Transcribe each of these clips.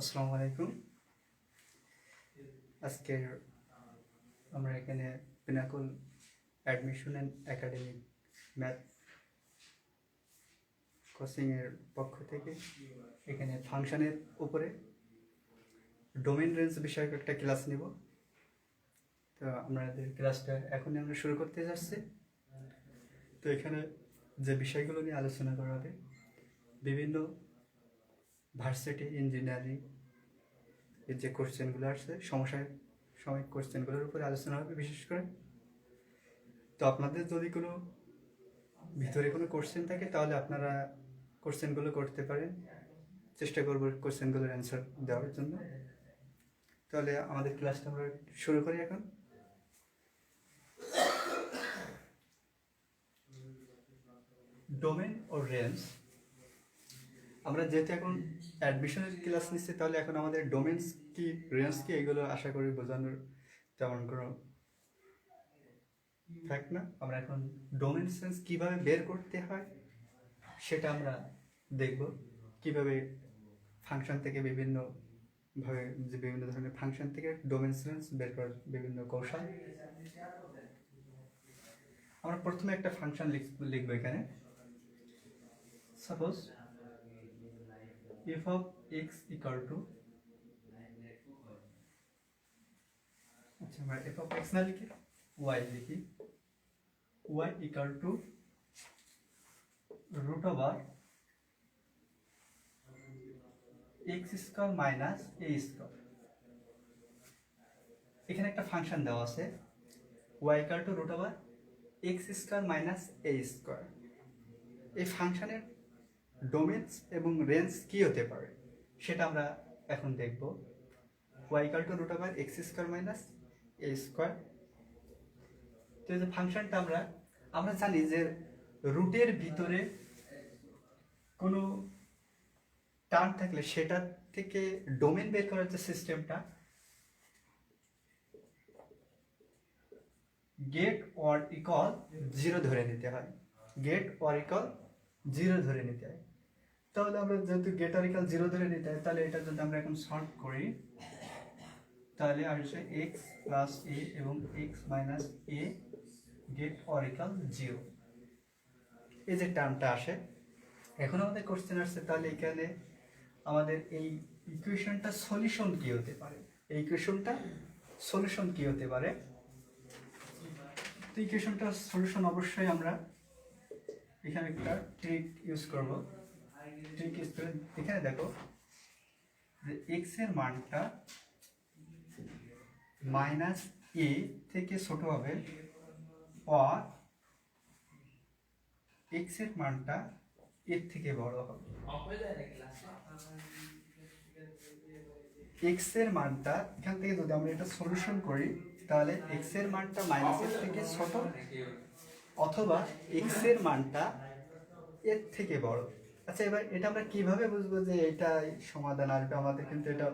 আসসালামু আলাইকুম। আজকে আমরা এখানে pinnacle admission and academic math কোচিংয়ের পক্ষ থেকে এখানে ফাংশনের উপরে ডোমেন রেঞ্জ বিষয়ক একটা ক্লাস নেব। তো আমাদের ক্লাসটা এখনই আমরা শুরু করতে যাচ্ছি। তো এখানে যে বিষয়গুলো নিয়ে আলোচনা করা হবে, বিভিন্ন ভার্সিটি ইঞ্জিনিয়ারিং এর যে কোশ্চেনগুলো আসছে সাময়িক কোশ্চেনগুলোর উপরে আলোচনা হবে বিশেষ করে। তো আপনাদের যদি কোনো ভিতরে কোনো কোশ্চেন থাকে তাহলে আপনারা কোশ্চেনগুলো করতে পারেন, চেষ্টা করব কোশ্চেনগুলোর অ্যান্সার দেওয়ার জন্য। তাহলে আমাদের ক্লাসটা আমরা শুরু করি এখন। ডোমেন ও রেঞ্জ, আমরা যেহেতু এখন অ্যাডমিশনের ক্লাস নিচ্ছি তাহলে এখন আমাদের ডোমেন্স কি রেঞ্জ কি এগুলো আশা করি বোঝানোর তেমন কোনো ফ্যাক্ট না। আমরা এখন ডোমেন সেন্স কীভাবে বের করতে হয় সেটা আমরা দেখব, কিভাবে ফাংশন থেকে বিভিন্নভাবে যে বিভিন্ন ধরনের ফাংশন থেকে ডোমেন সেন্স বের করার বিভিন্ন কৌশল। আমরা প্রথমে একটা ফাংশন লিখবো এখানে। Suppose F of x equal to, আচ্ছা আমরা এফ অফ এক্স না লিখি ওয়াই লিখি, Y equal to root over X square minus A square. এখানে একটা ফাংশন দেওয়া আছে Y equal to root over X square minus A square. এই ফাংশনের ডোমেন্স এবং রেঞ্জ কি হতে পারে সেটা আমরা এখন দেখব। Y equal to root over X square minus A square. তো এই যে ফাংশনটা আমরা জানি যে রুটের ভিতরে কোনো টার্ম থাকলে সেটা থেকে ডোমেন বের করার যে সিস্টেমটা, গেট অর ইকুয়াল জিরো ধরে নিতে হয়, গেট অর ইকুয়াল জিরো ধরে নিতে হয়। তাহলে আমরা যেহেতু গেট অর ইকুয়াল জিরো ধরে নিতে হয়, তাহলে এটা যদি আমরা এখন সলভ করি তাহলে আসছে এক্স প্লাস এ এবং x minus A greater or equal zero. এই যে টার্মটা আসে, এখন আমাদের কোশ্চেন আসছে তাহলে এখানে আমাদের এই ইকুয়েশনটা সলিউশন কি হতে পারে, এই ইকুয়েশনটা সলিউশন কি হতে পারে। তো ইকুয়েশনটা সলিউশন অবশ্যই আমরা এখানে একটা ট্রিক ইউজ করব। ট্রিক ইউজ করে এখানে দেখো যে এক্স এর মানটা মাইনাস এ থেকে ছোট হবে, আর এক্স এর মানটা এর থেকে বড় হবে। এক্স এর মানটা এখান থেকে যদি আমরা এটা সলিউশন করি তাহলে এক্স এর মানটা মাইনাস এর থেকে ছোট অথবা এক্স এর মানটা এর থেকে বড়। আচ্ছা এবার এটা আমরা কিভাবে বুঝবো যে এটা সমাধান আসবে? আমাদের কিন্তু এটা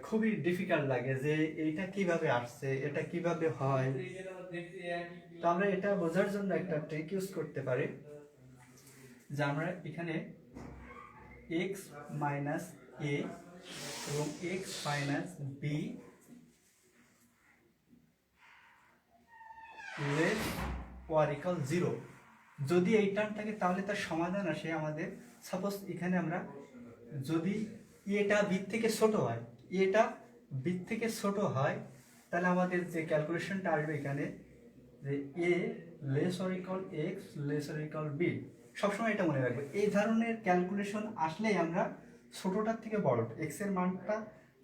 খুবই ডিফিকাল্ট লাগে যে এইটা কিভাবে আসছে, এটা কিভাবে হয়। তো আমরা এটা বোঝার জন্য একটা ট্রিক ইউজ করতে পারি, যে আমরা এখানে x মাইনাস এ এবং x minus B less or equal zero যদি এই টার্ম থাকে তাহলে তার সমাধান আসে আমাদের। সাপোজ এখানে আমরা যদি এটা বির থেকে ছোট হয়, এটা বির থেকে ছোট হয়, তাহলে আমাদের যে ক্যালকুলেশনটা আসবে এখানে যে a less or equal x less or equal b. সবসময় এটা মনে রাখবে, এই ধরনের ক্যালকুলেশন আসলেই আমরা ছোটটার থেকে বড়টা, এক্স এর মানটা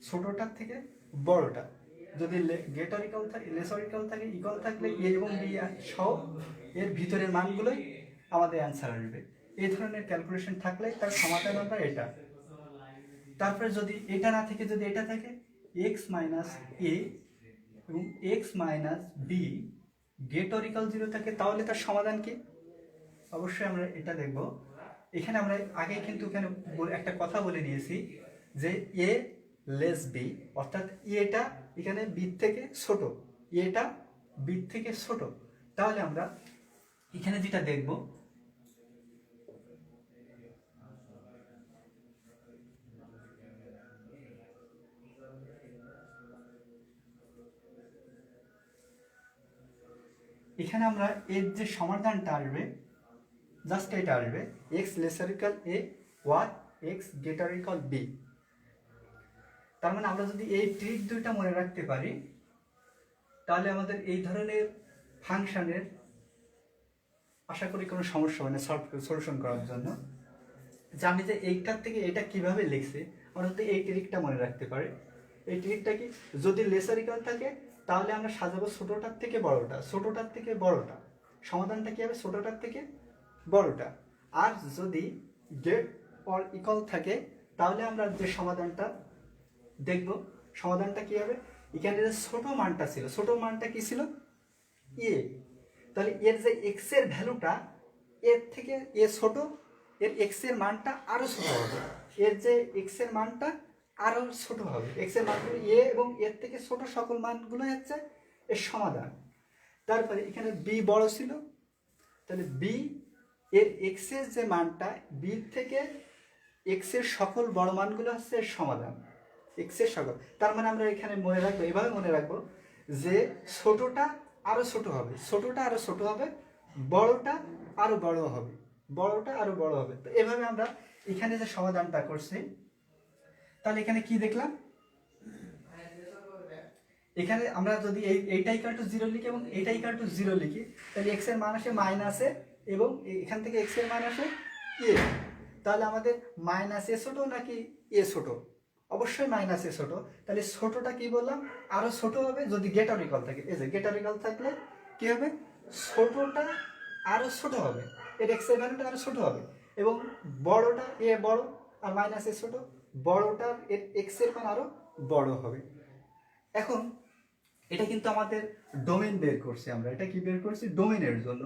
ছোটটার থেকে বড়টা, যদি গ্রেটার ইকুয়াল থাকে লেসার ইকুয়াল থাকে, ইকুয়াল থাকলে এ এবং বি সহ এর ভিতরের মানগুলোই আমাদের অ্যান্সার আসবে। এই ধরনের ক্যালকুলেশন থাকলে তার সমাধান আমরা এটা। তারপরে যদি এটা না থেকে যদি এটা থাকে এক্স মাইনাস এ এবং x minus b greater equal zero থাকে, তাহলে তার সমাধান কি? অবশ্যই আমরা এটা দেখব। এখানে আমরা আগে কিন্তু এখানে একটা কথা বলে নিয়েছি যে এ লেস বি, অর্থাৎ এটা এখানে বি থেকে ছোট, এটা বি থেকে ছোট। তাহলে আমরা এখানে যেটা দেখব এখানে আমরা এর যে সমাধানটা আসবে জাস্ট এটা আসবে x lesser equal a or x greater equal b. তার মানে আমরা যদি এই ট্রিক দুইটা মনে রাখতে পারি তাহলে আমাদের এই ধরনের ফাংশনের আশা করি কোনো সমস্যা হয় না সলিউশন করার জন্য। যে আমি যে এইটার থেকে এটা কিভাবে লিখছি আমরা যদি এই ট্রিকটা মনে রাখতে পারি। এই ট্রিকটা কি, যদি লেসার ইকুয়াল থাকে তাহলে আমরা সাজাবো ছোটোটার থেকে বড়টা, ছোটোটার থেকে বড়টা, সমাধানটা কী হবে ছোটোটার থেকে বড়টা। আর যদি গ্রেট অর ইকুয়াল থাকে তাহলে আমরা যে সমাধানটা দেখব সমাধানটা কী হবে, এখানে যে ছোটো মানটা ছিল, ছোটো মানটা কী ছিল এ, তাহলে এর যে এক্স এর ভ্যালুটা এর থেকে এ ছোট, এর এক্স এর মানটা আরও ছোট হবে, এর যে এক্স এর মানটা আরও ছোট হবে, এক্স এর মানগুলো এ এবং এর থেকে ছোট সকল মানগুলো হচ্ছে এর সমাধান। তারপরে এখানে বি বড় ছিল, তাহলে বি এর এক্স এর যে মানটা বির থেকে এক্স এর সকল বড় মানগুলো হচ্ছে এর সমাধান, এক্স এর সকল। তার মানে আমরা এখানে মনে রাখবো, এভাবে মনে রাখবো যে ছোটটা আরও ছোট হবে, ছোটটা আরও ছোট হবে, বড়টা আরও বড় হবে, বড়টা আরও বড় হবে। তো এভাবে আমরা এখানে যে সমাধানটা করছি তাহলে এখানে কি দেখলাম, এখানে আমরা যদি এইটা ইকুয়াল টু 0 লিখি এবং এইটা ইকুয়াল টু 0 লিখি তাহলে এক্স এর মান আসে মাইনাসে এবং এখান থেকে এক্স এর মান আসে এ। তাহলে আমাদের মাইনাস এ ছোট নাকি এ ছোট, অবশ্যই মাইনাস এ ছোট। তাহলে ছোটটা কি বললাম আরও ছোট হবে যদি গেটার ইকুয়াল থাকে, এই যে গেটার ইকুয়াল থাকলে কি হবে ছোটটা আরও ছোট হবে, এর এক্স এর ভ্যালুটা আরও ছোট হবে এবং বড়টা এ বড় আর মাইনাস এ ছোট, বড়টার এর এক্স এর মান আরও বড় হবে। এখন এটা কিন্তু আমাদের ডোমেন বের করছি আমরা, এটা কি বের করছি ডোমেনের জন্য,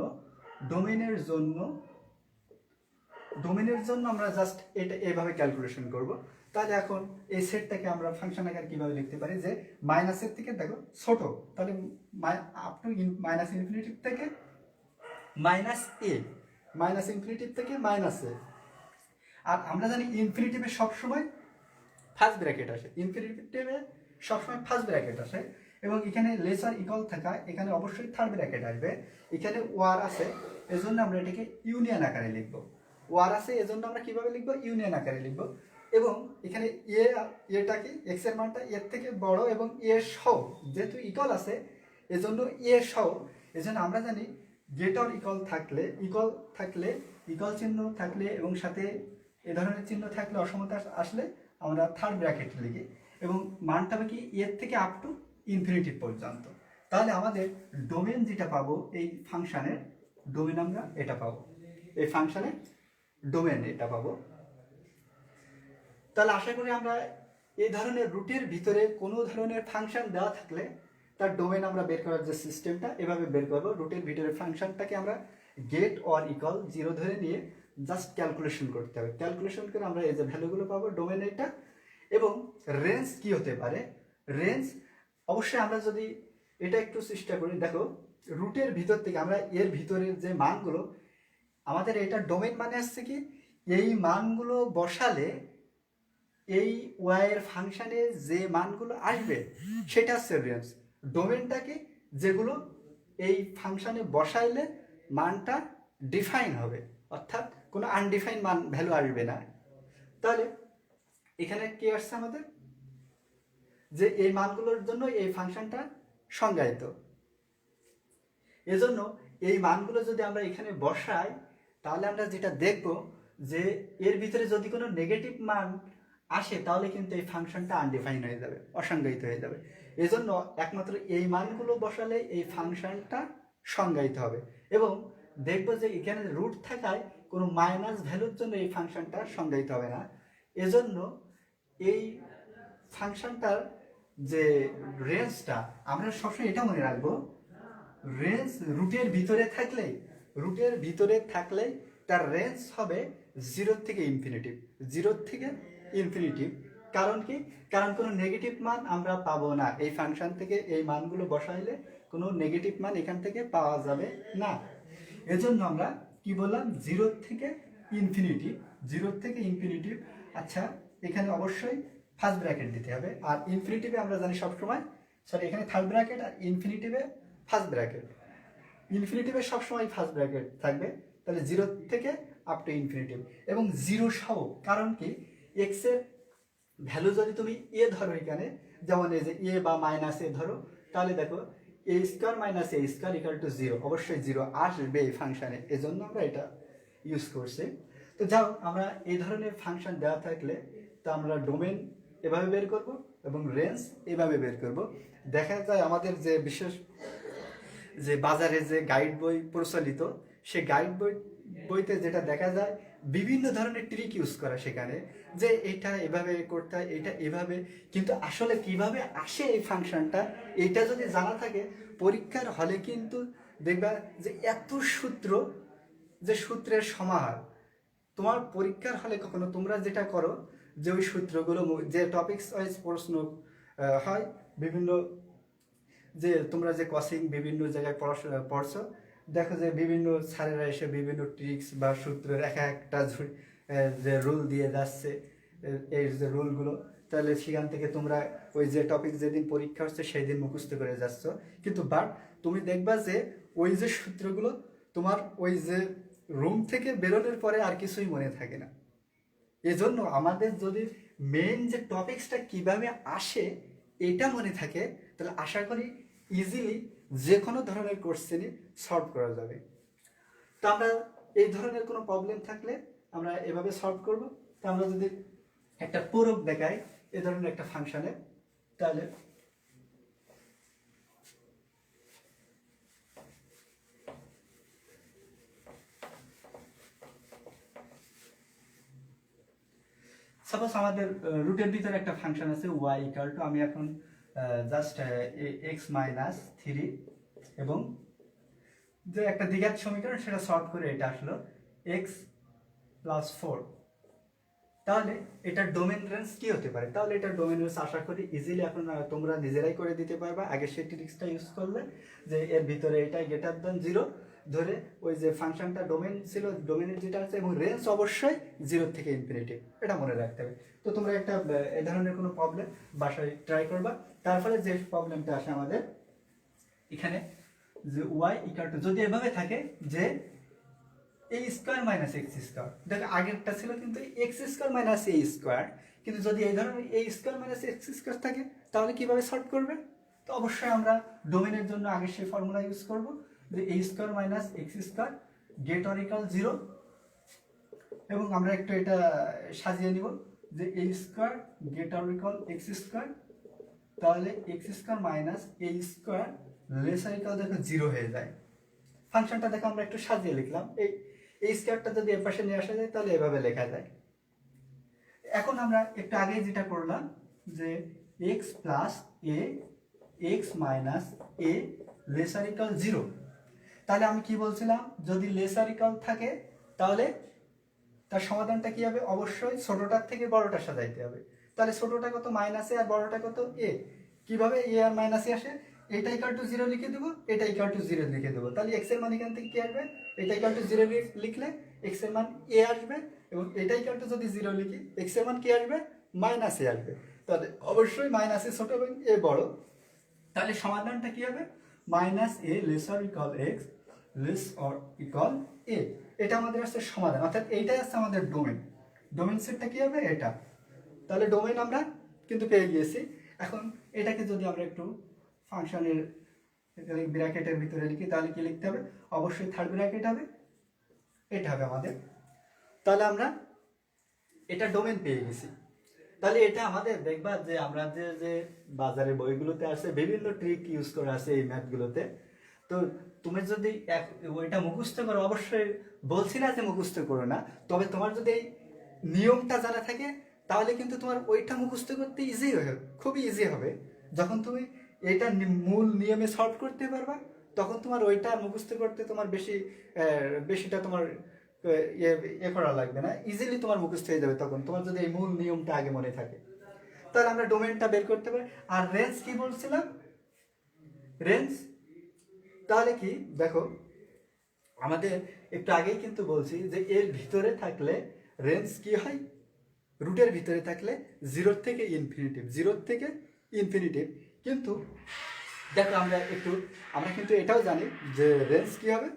ডোমেনের জন্য আমরা জাস্ট এটা এভাবে ক্যালকুলেশন করব। তাহলে এখন এই সেটটাকে আমরা ফাংশন আকারে কিভাবে লিখতে পারি যে মাইনাসের থেকে দেখো ছোট, তাহলে আপ টু মাইনাস ইনফিনিটি থেকে মাইনাস এ, মাইনাস ইনফিনিটি থেকে মাইনাস এ। আর আমরা জানি ইনফিনিটিভে সবসময় ফার্স্ট ব্র্যাকেট আসে, ইনফিনিটিভে সবসময় ফার্স্ট ব্র্যাকেট আসে এবং এখানে লেসার ইকুয়াল থাকা এখানে অবশ্যই থার্ড ব্র্যাকেট আসবে। এখানে ওয়ার আছে এজন্য আমরা এটাকে ইউনিয়ন আকারে লিখব, ওয়ার আছে এজন্য আমরা কিভাবে লিখব ইউনিয়ন আকারে লিখব। এবং এখানে এটা কি এক্স এর মানটা এর থেকে বড় এবং এ সহ, যেহেতু ইকুয়াল আছে এজন্য এ সহ, এজন্য আমরা জানি গ্রেটার ইকুয়াল থাকলে ইকুয়াল চিহ্ন থাকলে এবং সাথে এ ধরনের চিহ্ন থাকলে অসমতা আসলে আমরা থার্ড ব্র্যাকেট লিখি এবং মানটা হবে কি এর থেকে আপ টু ইনফিনিটি পর্যন্ত। তাহলে আমাদের ডোমেন যেটা পাবো এই ফাংশনের ডোমেন আমরা এটা পাবো, এই ফাংশনের ডোমেন এটা পাবো। তাহলে আশা করি আমরা এই ধরনের রুটের ভিতরে কোনো ধরনের ফাংশন দেওয়া থাকলে তার ডোমেন আমরা বের করার যে সিস্টেমটা এভাবে বের করবো। রুটের ভিতরে ফাংশনটাকে আমরা গেট অর ইকুয়াল 0 ধরে নিয়ে জাস্ট ক্যালকুলেশন করতে হবে, ক্যালকুলেশন করে আমরা এই যে ভ্যালুগুলো পাবো ডোমেন এটা। এবং রেঞ্জ কি হতে পারে, রেঞ্জ অবশ্যই আমরা যদি এটা একটু চেষ্টা করি, দেখো রুটের ভিতর থেকে আমরা এর ভিতরের যে মানগুলো আমাদের এটা ডোমেন মানে আসছে কি এই মানগুলো বসালে এই ওয়াইয়ের ফাংশনে যে মানগুলো আসবে সেটা হচ্ছে রেঞ্জ। ডোমেনটাকে যেগুলো এই ফাংশনে বসাইলে মানটা ডিফাইন হবে, অর্থাৎ কোনো আনডিফাইন মান ভ্যালু আসবে না। তাহলে এখানে কি আসছে আমাদের যে এই মানগুলোর জন্য এই ফাংশনটা সংজ্ঞায়িত, এজন্য এই মানগুলো যদি আমরা এখানে বসাই তাহলে আমরা যেটা দেখব যে এর ভিতরে যদি কোনো নেগেটিভ মান আসে তাহলে কিন্তু এই ফাংশনটা আনডিফাইন হয়ে যাবে, অসংজ্ঞায়িত হয়ে যাবে। এজন্য একমাত্র এই মানগুলো বসালে এই ফাংশনটা সংজ্ঞায়িত হবে এবং দেখব যে এখানে রুট থাকায় কোনো মাইনাস ভ্যালুর জন্য এই ফাংশনটা সংজ্ঞায়িত হবে না। এজন্য এই ফাংশনটার যে রেঞ্জটা আমরা সবসময় এটা মনে রাখবো, রেঞ্জ রুটের ভিতরে থাকলেই তার রেঞ্জ হবে 0 থেকে ইনফিনিটিভ, 0 থেকে ইনফিনিটিভ। কারণ কি, কারণ কোনো নেগেটিভ মান আমরা পাবো না এই ফাংশন থেকে, এই মানগুলো বসাইলে কোনো নেগেটিভ মান এখান থেকে পাওয়া যাবে না। এজন্য আমরা কি বললাম 0 থেকে ইনফিনিটিভ। আচ্ছা এখানে অবশ্যই ফার্স্ট ব্র্যাকেট দিতে হবে আর ইনফিনিটিভে আমরা জানি সবসময় এখানে থার্ড ব্র্যাকেট আর ইনফিনিটিভে ফার্স্ট ব্র্যাকেট। ইনফিনিটিভের সবসময় ফার্স্ট ব্র্যাকেট থাকবে, তাহলে 0 থেকে আপ টু ইনফিনিটিভ এবং 0 সহ। কারণ কি, এক্স এর ভ্যালু যদি তুমি এ ধরো এখানে, যেমন এই যে এ বা মাইনাস এ ধরো, তাহলে দেখো a square minus A square equal to 0, অবশ্যই 0 আসবে এই ফাংশানে, এজন্য আমরা এটা ইউজ করছি। তো যাও, আমরা এই ধরনের ফাংশন দেওয়া থাকলে তো আমরা ডোমেন এভাবে বের করব এবং রেঞ্জ এভাবে বের করব। দেখা যায় আমাদের যে বিশেষ যে বাজারে যে গাইড বই প্রচলিত, সে গাইড বইতে যেটা দেখা যায় বিভিন্ন ধরনের ট্রিক ইউজ করা সেখানে, যে এটা এভাবে করতে হয়, এটা এভাবে, কিন্তু আসলে কিভাবে আসে এই ফাংশনটা, এইটা যদি জানা থাকে পরীক্ষার হলে কিন্তু দেখবা যে এত সূত্র, যে সূত্রের সমাহার তোমার পরীক্ষার হলে কখনো তোমরা যেটা করো যে ওই সূত্রগুলো যে টপিকস ওয়াইজ প্রশ্ন হয় বিভিন্ন, যে তোমরা যে কোচিং বিভিন্ন জায়গায় পড়ছো, দেখো যে বিভিন্ন স্যারেরা এসে বিভিন্ন ট্রিক্স বা সূত্রের একটা যে রুল দিয়ে যাচ্ছে, এই যে রুলগুলো, তাহলে সেখান থেকে তোমরা ওই যে টপিক যেদিন পরীক্ষা হচ্ছে সেই দিন মুখস্থ করে যাচ্ছ, কিন্তু বাট তুমি দেখবা যে ওই যে সূত্রগুলো তোমার ওই যে রুম থেকে বেরোনোর পরে আর কিছুই মনে থাকে না। এজন্য আমাদের যদি মেন যে টপিক্সটা কিভাবে আসে এটা মনে থাকে, তাহলে আশা করি ইজিলি যে কোনো ধরনের কোশ্চেনই সলভ করা যাবে। তো আমরা এই ধরনের কোনো প্রবলেম থাকলে আমরা এভাবে সলভ করব। তো আমরা যদি একটা প্রুফ দেখাই এ ধরনের একটা ফাংশনে, তাহলে সাপোজ আমাদের রুটের ভিতরে একটা ফাংশন আছে ওয়াই ইকুয়াল টু, আমি এখন জাস্ট এক্স মাইনাস 3 এবং যে একটা দ্বিঘাত সমীকরণ সেটা সলভ করে এটা আসলো এক্স প্লাস 4। তাহলে এটার ডোমেন রেঞ্জ কি হতে পারে? তাহলে এটার ডোমেন রেঞ্জ আশা করি ইজিলি এখন তোমরা নিজেরাই করে দিতে পারবা। আগে সেই ট্রিক্সটা ইউজ করলে যে এর ভিতরে এটা গ্রেটার দ্যান 0 ধরে ওই যে ফাংশনটা ডোমেন ছিল, ডোমেনের যেটা আছে এবং রেঞ্জ অবশ্যই 0 থেকে ইনফিনিটি, এটা মনে রাখতে হবে। তো তোমরা একটা এই ধরনের কোনো প্রবলেম বাসায় ট্রাই করবা, তার ফলে যে প্রবলেমটা আসে আমাদের এখানে যে ওয়াই ইকুয়াল টু, যদি এভাবে থাকে যে a square minus x square, দেখো আগেরটা ছিল কিন্তু এক্স স্কোয়ার মাইনাস এ স্কোয়ার, কিন্তু যদি এই ধরনের এ স্কোয়ার মাইনাস এক্স স্কোয়ার থাকে তাহলে কিভাবে সলভ করবে? তো অবশ্যই আমরা ডোমেনের জন্য আগে সেই ফর্মুলা ইউজ করব যে a square minus x square great or equal 0, এবং আমরা একটু এটা সাজিয়ে নিব যে a square great or equal x square, তাহলে x square minus A square less or equal দেখো 0 হয়ে যায়। ফাংশনটা দেখো আমরা একটু সাজিয়ে লিখলাম, এই স্কোয়ারটা যদি এর পাশে নিয়ে আসা যায় তাহলে এভাবে লেখা যায়। এখন আমরা একটু আগে যেটা করলাম যে এক্স প্লাস এ এক্স মাইনাস এ লেসার ইকাল 0, তাহলে আমি কি বলছিলাম, যদি লেসার ইকাল থাকে তাহলে তার সমাধানটা কি হবে? অবশ্যই ছোটটার থেকে বড়টা সাজাইতে হবে। তাহলে ছোটটা কত? মাইনাসে, আর বড়টা কত? এ। কিভাবে এ আর মাইনাসে আসে? এটা ইকাল টু 0 লিখে দেবো, এটা ইকাল টু 0 লিখে দেবো, তাহলে এক্স এর মান এখান থেকে কি আসবে? এটা ইকাল টু 0 লিখলে এক্স এর মান এ আসবে, এবং এটা ইকাল টু যদি 0 লিখি এক্স এর মান কি আসবে? মাইনাস এ আসবে। তাহলে অবশ্যই মাইনাস এ ছোট এবং এ বড়, তাহলে সমাধানটা কি হবে? Minus a less or equal x less or equal a. এটা আমাদের আসছে সমাধান, অর্থাৎ এইটাই আসছে আমাদের ডোমেন। ডোমেন সেটটা কি হবে? এটা। তাহলে ডোমেন আমরা কিন্তু পেয়ে গিয়েছি। এখন এটাকে যদি আমরা একটু ফাংশনের ব্র্যাকেটের ভিতরে লিখি তাহলে কি লিখতে হবে? অবশ্যই থার্ড ব্র্যাকেট হবে, এটা হবে আমাদের। তাহলে আমরা এটা ডোমেন পেয়ে গেছি। তাহলে এটা আমাদের দেখবা যে আমরা যে বাজারে বইগুলোতে আছে বিভিন্ন ট্রিক ইউজ করা আছে এই ম্যাথগুলোতে। তো তুমি যদি ওইটা মুখস্থ করো, অবশ্যই বলছি না যে মুখস্থ করো না, তবে তোমার যদি এই নিয়মটা জানা থাকে তাহলে কিন্তু তোমার ওইটা মুখস্থ করতে ইজি হবে, খুবই ইজি হবে। যখন তুমি এটা মূল নিয়মে সলভ করতে পারবা তখন তোমার ওইটা মুখস্থ করতে তোমার বেশিটা তোমার এ করা লাগবে না, ইজিলি তোমার মুখস্থ হয়ে যাবে তখন, তোমার যদি এই মূল নিয়মটা আগে মনে থাকে। তাহলে আমরা ডোমেনটা বের করতে পারি। আর রেঞ্জ কি বলছিলাম? রেঞ্জ তাহলে কি দেখো, আমাদের একটু আগেই কিন্তু বলছি যে এর ভিতরে থাকলে রেঞ্জ কি হয়? রুটের ভিতরে থাকলে 0 থেকে ইনফিনিটিভ, 0 থেকে ইনফিনিটিভ। কিন্তু দেখো আমরা কিন্তু এটাও জানি যে রেঞ্জ কি হবে,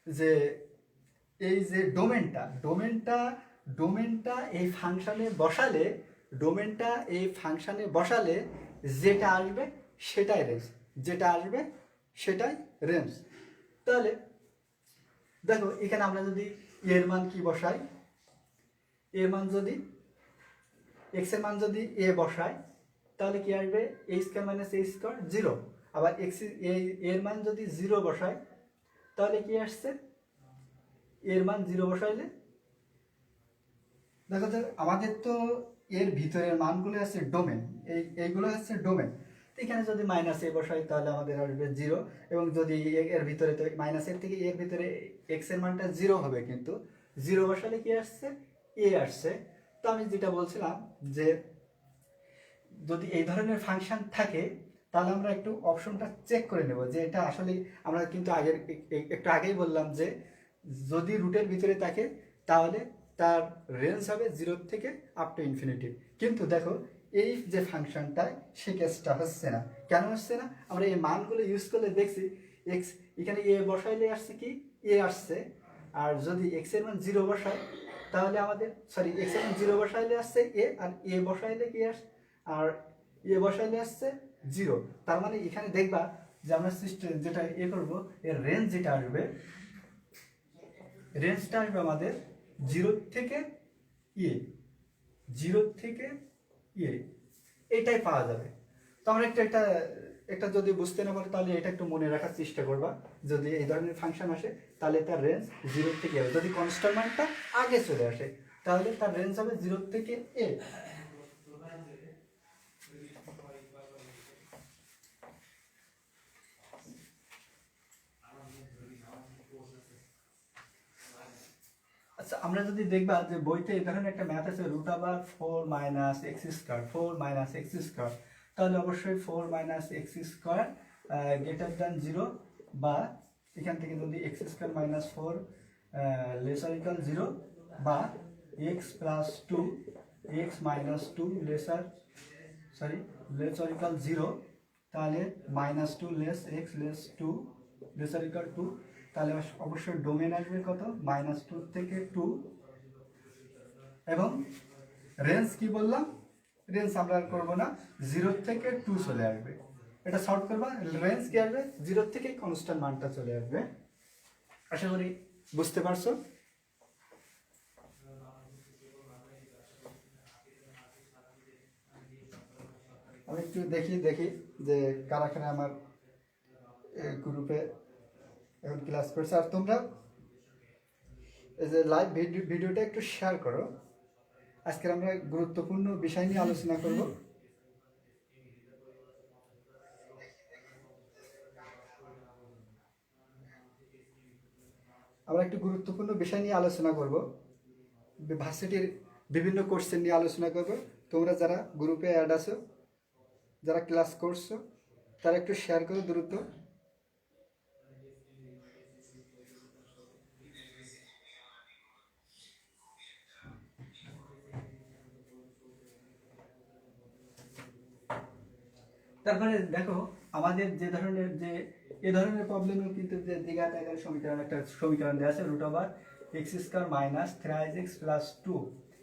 যে এই যে ডোমেনটা এই ফাংশনে বসালে, যেটা আসবে সেটাই রেঞ্জ। তাহলে দেখো এখানে আমরা যদি এর মান কি বসাই, এর মান যদি x এর মান যদি a বসাই তাহলে কি আসবে, a square minus a square 0। আবার এর মান যদি 0 বসাই তাহলে কি আসছে, এর মান 0 বসাইলে দেখো যে আমাদের তো এর ভিতরের মানগুলো আছে ডোমেন, এইগুলো হচ্ছে ডোমেন। এখানে যদি মাইনাস এ বসাই তাহলে আমাদের আসবে 0, এবং যদি এর ভিতরে, তো মাইনাসের থেকে এর ভিতরে x এর মানটা 0 হবে, কিন্তু 0 বসালে কি আসছে, a আসছে। তো আমি যেটা বলছিলাম যে যদি এই ধরনের ফাংশন থাকে তাহলে আমরা একটু অপশনটা চেক করে নেব যে এটা আসলে, আমরা কিন্তু একটু আগেই বললাম যে যদি রুটের ভিতরে থাকে তাহলে তার রেঞ্জ হবে 0 থেকে আপ টু ইনফিনিটি। কিন্তু দেখো এই যে ফাংশনটায় সে কেসটা হচ্ছে না। কেন হচ্ছে না, আমরা এই মানগুলো ইউজ করলে দেখছি এক্স এখানে এ বসাইলে আসছে কি, এ আসছে। আর যদি এক্স এর মান 0 বসাই তাহলে আমাদের, এক্স এর মান 0 বসাইলে আসছে এ, আর এ বসাইলে কি আসছে, আর এ বসাইলে আসছে 0। তার মানে এখানে দেখবা যে আমরা সিস্টেম যেটা করবো, এর রেঞ্জ যেটা আসবে, রেঞ্জটা আসবে আমাদের 0 থেকে এ, এটাই পাওয়া যাবে। তো আমরা একটা যদি বুঝতে না পারি তাহলে এটা একটু মনে রাখার চেষ্টা করবা, যদি এই ধরনের ফাংশন আসে তাহলে তার রেঞ্জ 0 থেকে এ। যদি কনস্ট্যান্ট মানটা আগে চলে আসে তাহলে তার রেঞ্জ হবে 0 থেকে এ। আচ্ছা, আমরা যদি দেখবা যে বইতে এই ধরনের একটা ম্যাথ আছে, √4 মাইনাস এক্স স্কয়ার, তাহলে অবশ্যই 4 minus x square greater than 0, বা এখান থেকে যদি x square minus 4 laser equal 0, বা x plus 2 x minus 2 laser equal 0, তাহলে -2 less x less 2 laser equal 2, তাহলে অবশ্যই ডোমেন আসবে কত, -2 থেকে 2, এবং রেঞ্জ কি বললাম, রেঞ্জ আমরা আর করবো না, 0 থেকে 2 চলে আসবে। এটা সর্ট করবা, রেঞ্জ কি আসবে, 0 থেকে কনস্ট্যান্ট মানটা চলে আসবে। আশা করি বুঝতে পারছো। আমি একটু দেখি যে কারা কারা আমার গ্রুপে এখন ক্লাস করছে। আর তোমরা এই যে লাইভ ভিডিওটা একটু শেয়ার করো। আজকে আমরা গুরুত্বপূর্ণ বিষয় নিয়ে আলোচনা করব। আমরা একটু গুরুত্বপূর্ণ বিষয় নিয়ে আলোচনা করব, ভার্সিটির বিভিন্ন কোর্সের নিয়ে আলোচনা করব। তোমরা যারা গ্রুপে অ্যাড আছো, যারা ক্লাস করছো, তারা একটু শেয়ার করো দ্রুত। তারপরে দেখো আমাদের যে ধরনের এ ধরনের প্রবলেমেও কিন্তু যে দ্বিঘাত আকারে একটা সমীকরণ দেওয়া আছে, √x² মাইনাস 3x প্লাস 2,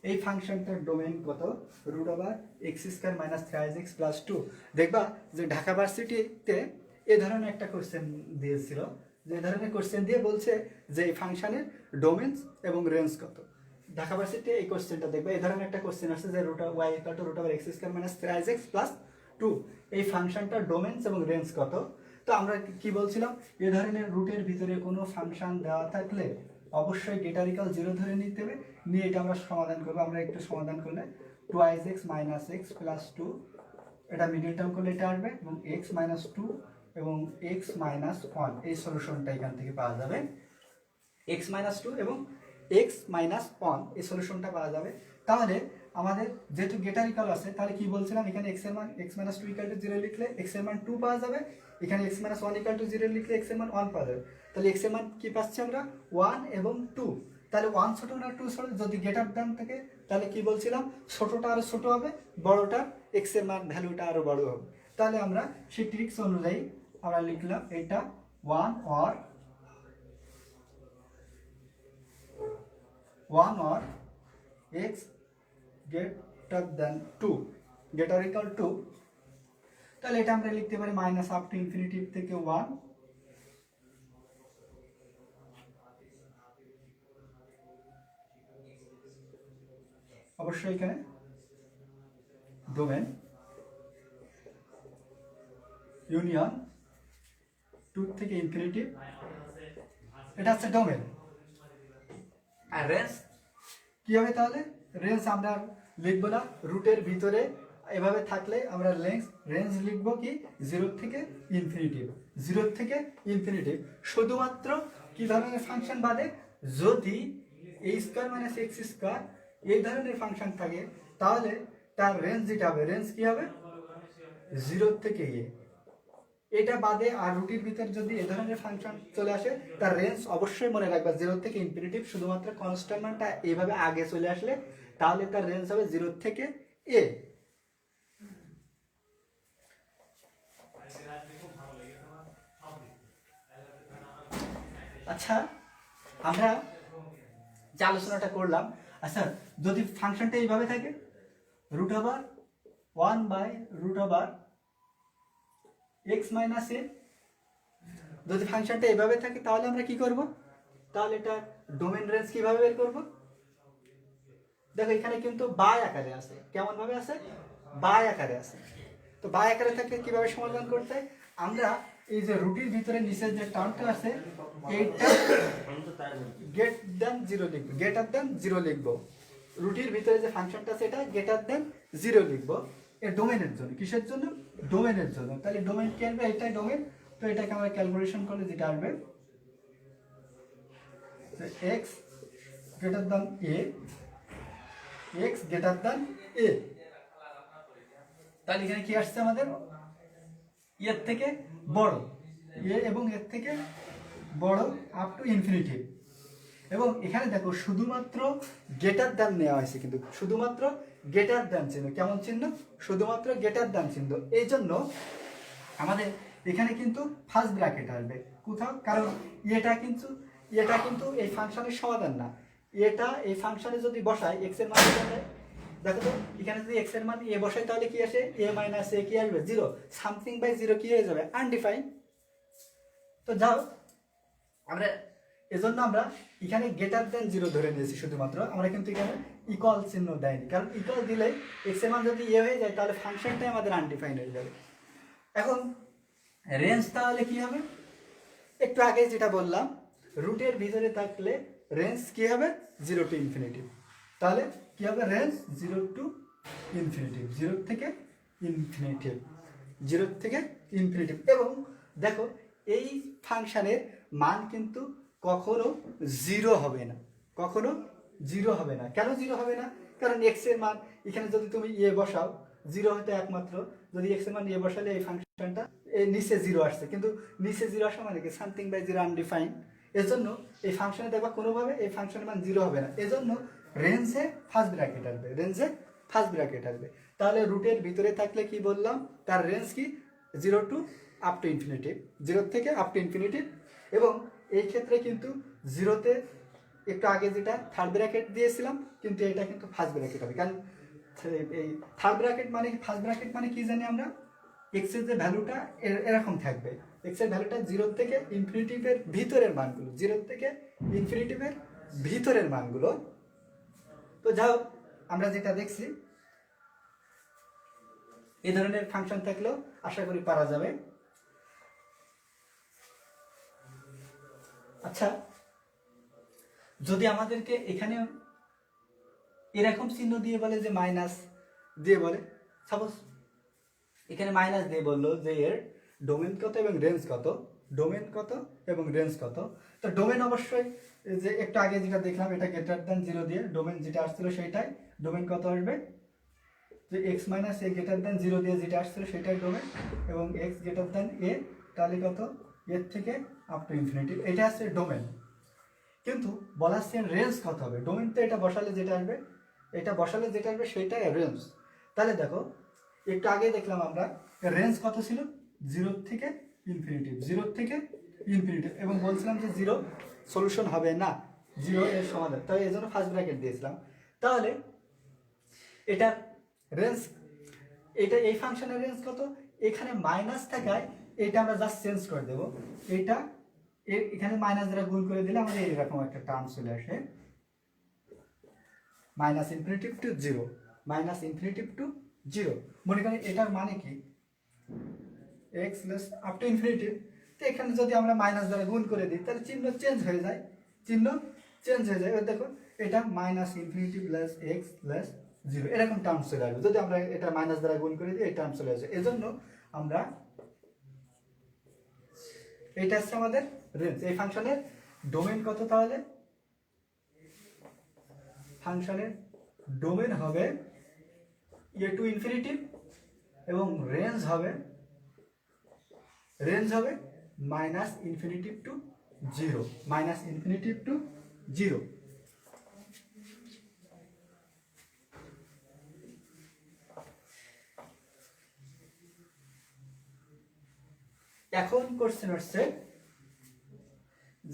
এই ফাংশনটার ডোমেন কত, √x² মাইনাস 3x প্লাস 2। দেখবা যে ঢাকা ভার্সিটিতে এ ধরনের একটা কোশ্চেন দিয়েছিল, যে ধরনের কোশ্চেন দিয়ে বলছে যে এই ফাংশনের ডোমেন এবং রেঞ্জ কত। ঢাকা ভার্সিটিতে এই কোশ্চেনটা দেখবা, এই ধরনের একটা কোশ্চেন আসছে যে y √x² minus 3x plus 2, এই ফাংশনটার ডোমেনস এবং রেঞ্জ কত। তো আমরা কি বলছিলাম, এ ধরনের রুটের ভিতরে কোনো ফাংশন দেওয়া থাকলে অবশ্যই গ্রেটার ইকুয়াল 0 ধরে নিতে হবে, নিয়ে এটা আমরা সমাধান করবো। আমরা একটু সমাধান করলে 2x মাইনাস এক্স প্লাস 2, এটা মিডল টার্ম করলে এটা আসবে, এবং x মাইনাস 2 এবং x মাইনাস 1, এই সলিউশনটা এখান থেকে পাওয়া যাবে। x মাইনাস 2 এবং x মাইনাস 1, এই সলিউশনটা পাওয়া যাবে। তাহলে আমাদের যেহেতু গ্রেটার ইকুয়াল আছে, তাহলে কি বলছিলাম, এখানে x এর মান x মাইনাস 2 ইকুয়াল টু 0 লিখলে x এর মান 2 পাওয়া যাবে, এখানে x মাইনাস 1 ইকুয়াল টু 0 লিখলে x এর মান 1 পাওয়া যাবে। তাহলে x এর মান কি পাচ্ছি আমরা, 1 এবং 2। তাহলে 1 ছোট না 2 ছোট, যদি গ্রেটার দ্যান থাকে তাহলে কি বলছিলাম, ছোটটা আরো ছোট হবে, বড়টার x এর মান ভ্যালুটা আরো বড় হবে। তাহলে আমরা সেই ট্রিক্স অনুযায়ী আমরা লিখলাম এটা 1 or x greater than 2 greater equal to, তাহলে এটা আমরা লিখতে পারি মাইনাস আপ টু ইনফিনিটি থেকে 1 অবশ্যই এখানে ডোমেন ইউনিয়ন 2 থেকে ইনফিনিটি, এটা হচ্ছে ডোমেন। আর রেঞ্জ কি হবে? তাহলে রেঞ্জ আমরা লিখবো না, রুটের ভিতরে এভাবে থাকলে আমরা রেঞ্জ লিখবো কি 0 থেকে ইনফিনিটি, 0 থেকে ইনফিনিটি। শুধুমাত্র কি ধরনের ফাংশন বাদে, যদি a square minus x square এই ধরনের ফাংশন থাকে তাহলে তার রেঞ্জ যেটা হবে, রেঞ্জ কি হবে 0 থেকে a। এটা বাদে আর রুটির ভিতর যদি এই ধরনের ফাংশন চলে আসে তার রেঞ্জ অবশ্যই মনে রাখবা 0 থেকে ইনফিনিটিভ। শুধুমাত্র কনস্ট্যান্ট মানটা এইভাবে আগে চলে আসলে তাহলে তার রেঞ্জ হবে 0 থেকে a। আচ্ছা, আমরা যে আলোচনাটা করলাম, আচ্ছা যদি ফাংশনটা এইভাবে থাকে রুট ওভার 1/√x - a, যদি ফাংশনটা এইভাবে থাকে তাহলে আমরা কি করব? তাহলে এটা ডোমেন রেঞ্জ কিভাবে বের করব? দেখো এখানে কিন্তু বাই আকারে আছে। কেমন ভাবে আছে? বাই আকারে আছে। তো বাই আকারে থাকলে কিভাবে সমাধান করতে হয়? আমরা এই যে রুটির ভিতরে নিচের যে টার্মটা আছে এইটা গ্রেটার দেন 0 লিখবো। রুটির ভিতরে যে ফাংশনটা আছে এটা গ্রেটার দেন 0 লিখবো এর ডোমেনের জন্য। কিসের জন্য? ডোমেনের জন্য। তাহলে ডোমেন কি আসবে? এটাই ডোমেন। তো এটাকে আমরা ক্যালকুলেশন করলে যেটা আসবে x greater than a, x greater than a। তাহলে এখানে কি আসছে আমাদের? এর থেকে বড় a এবং এর থেকে বড় আপ টু ইনফিনিটি। এবং এখানে দেখো শুধুমাত্র গ্রেটার দ্যান নেওয়া হয়েছে, কিন্তু শুধুমাত্র গ্রেটার দ্যান চিহ্ন। কেমন চিহ্ন? শুধুমাত্র গ্রেটার দ্যান চিহ্ন। এই জন্য আমাদের এখানে কিন্তু ফার্স্ট ব্র্যাকেট আসবে কোথাও, কারণ এটা কিন্তু এই ফাংশনের সমাধান না। এটা এই ফাংশনে যদি বসাই x এর মান দেখো তো, এখানে যদি x এর মান a বসাই তাহলে কি আসে? a - a কি আসবে? 0। সামথিং বাই 0 কি হয়ে যাবে? আনডিফাইন্ড। তো যাও আমরা এজন্য আমরা এখানে গ্রেটার দেন 0 ধরে নিয়েছি শুধুমাত্র। আমরা কিন্তু এখানে ইকুয়াল চিহ্ন দেয়নি, কারণ ইকুয়াল দিলে x এর মান যদি a হয়ে যায় তাহলে ফাংশনটাই আমাদের আনডিফাইন্ড হয়ে যাবে। এখন রেঞ্জ তাহলে কি হবে? একটু আগে যেটা বললাম, রুটের ভিতরে থাকলে রেঞ্জ কি হবে? 0 টু ইনফিনিটি। তাহলে কি হবে? রেঞ্জ 0 টু ইনফিনিটি, 0 থেকে ইনফিনিটি, 0 থেকে ইনফিনিটি। এবং দেখো এই ফাংশনের মান কিন্তু কখনো 0 হবে না, কখনো 0 হবে না। কেন 0 হবে না? কারণ x এর মান এখানে যদি তুমি a বসাও 0 হতে একমাত্র যদি x এর মান a বসালে এই ফাংশনটা নিচে 0 আসছে, কিন্তু নিচে 0 আসা মানে কি? Something by 0 undefined. এজন্য এই ফাংশনে দেখবা কোনোভাবে এই ফাংশনের মান 0 হবে না। এজন্য রেঞ্জে ফার্স্ট ব্র্যাকেট আসবে, রেঞ্জে ফার্স্ট ব্র্যাকেট আসবে। তাহলে রুটের ভিতরে থাকলে কি বললাম? তার রেঞ্জ কি? 0 টু আপ টু ইনফিনিটি, 0 থেকে আপ টু ইনফিনিটি। এবং এই ক্ষেত্রে কিন্তু 0-তে একটু আগে যেটা থার্ড ব্র্যাকেট দিয়েছিলাম, কিন্তু এটা কিন্তু ফার্স্ট ব্র্যাকেট হবে। কারণ এই থার্ড ব্র্যাকেট মানে ফার্স্ট ব্র্যাকেট মানে কি জানি আমরা? x এর যে ভ্যালুটা এরকম থাকবে, x এর ভ্যালুটা 0 থেকে ইনফিনিটিভের ভিতরের মানগুলো, 0 থেকে ইনফিনিটিভের ভিতরের মানগুলো। তো যাও আমরা যেটা দেখছি এই ধরনের ফাংশন থাকলেও আশা করি পারা যাবে। আচ্ছা, যদি আমাদেরকে এখানে এরকম চিহ্ন দিয়ে বলে যে মাইনাস দিয়ে বলে, সাপোজ এখানে মাইনাস দিয়ে বললো যে এর ডোমেন কত এবং রেঞ্জ কত, ডোমেন কত এবং রেঞ্জ কত। তো ডোমেন অবশ্যই যে একটু আগে যেটা দেখলাম এটা গ্রেটার দেন 0 দিয়ে ডোমেন যেটা আসছিল সেইটাই ডোমেন কত আসবে? যে x - a গ্রেটার দেন 0 দিয়ে যেটা আসছিল সেটাই ডোমেন, এবং x গ্রেটার দেন a তাহলে কত? এর থেকে আপ টু ইনফিনিটি, এটা আসছে ডোমেন। কিন্তু বলা হচ্ছে রেঞ্জ কত হবে? ডোমেন তো এটা বসালে যেটা আসবে, এটা বসালে যেটা আসবে সেটাই রেঞ্জ। তাহলে দেখো একটু আগে দেখলাম আমরা এর রেঞ্জ কত ছিল, 0 থেকে ইনফিনিটি, 0 থেকে ইনফিনিটি, এবং বলছিলাম যে 0 সলিউশন হবে না, 0 এর সমাধান, তাই এই জন্য ফার্স্ট ব্র্যাকেট দিয়েছিলাম। তাহলে এটার রেঞ্জ, এটা এই ফাংশনের রেঞ্জ কত, এখানে মাইনাস থাকায় এটা আমরা জাস্ট চেঞ্জ করে দেবো, এটা এখানে মাইনাস দ্বারা গুণ করে দিলে আমাদের এরকম একটা টার্ম চলে আসে, minus infinitive to 0, minus infinitive to 0। মনে করেন এটার মানে কি, x less up to infinitive, তো এখানে যদি আমরা মাইনাস দ্বারা গুণ করে দিই তাহলে চিহ্ন চেঞ্জ হয়ে যায়, চিহ্ন চেঞ্জ হয়ে যায়। দেখো এটা minus infinitive less x less 0 এরকম টার্ম চলে আসবে, যদি আমরা এটা মাইনাস দ্বারা গুণ করে দিই এই টার্ম চলে আসবে। এজন্য আমরা, এটা হচ্ছে আমাদের রেঞ্জ। এই ফাংশনের ডোমেন কত, তাহলে ফাংশনের ডোমেন হবে এ টু ইনফিনিটিভ এবং রেঞ্জ হবে minus infinitive to 0, minus infinitive to 0। এখন কোশ্চেন হচ্ছে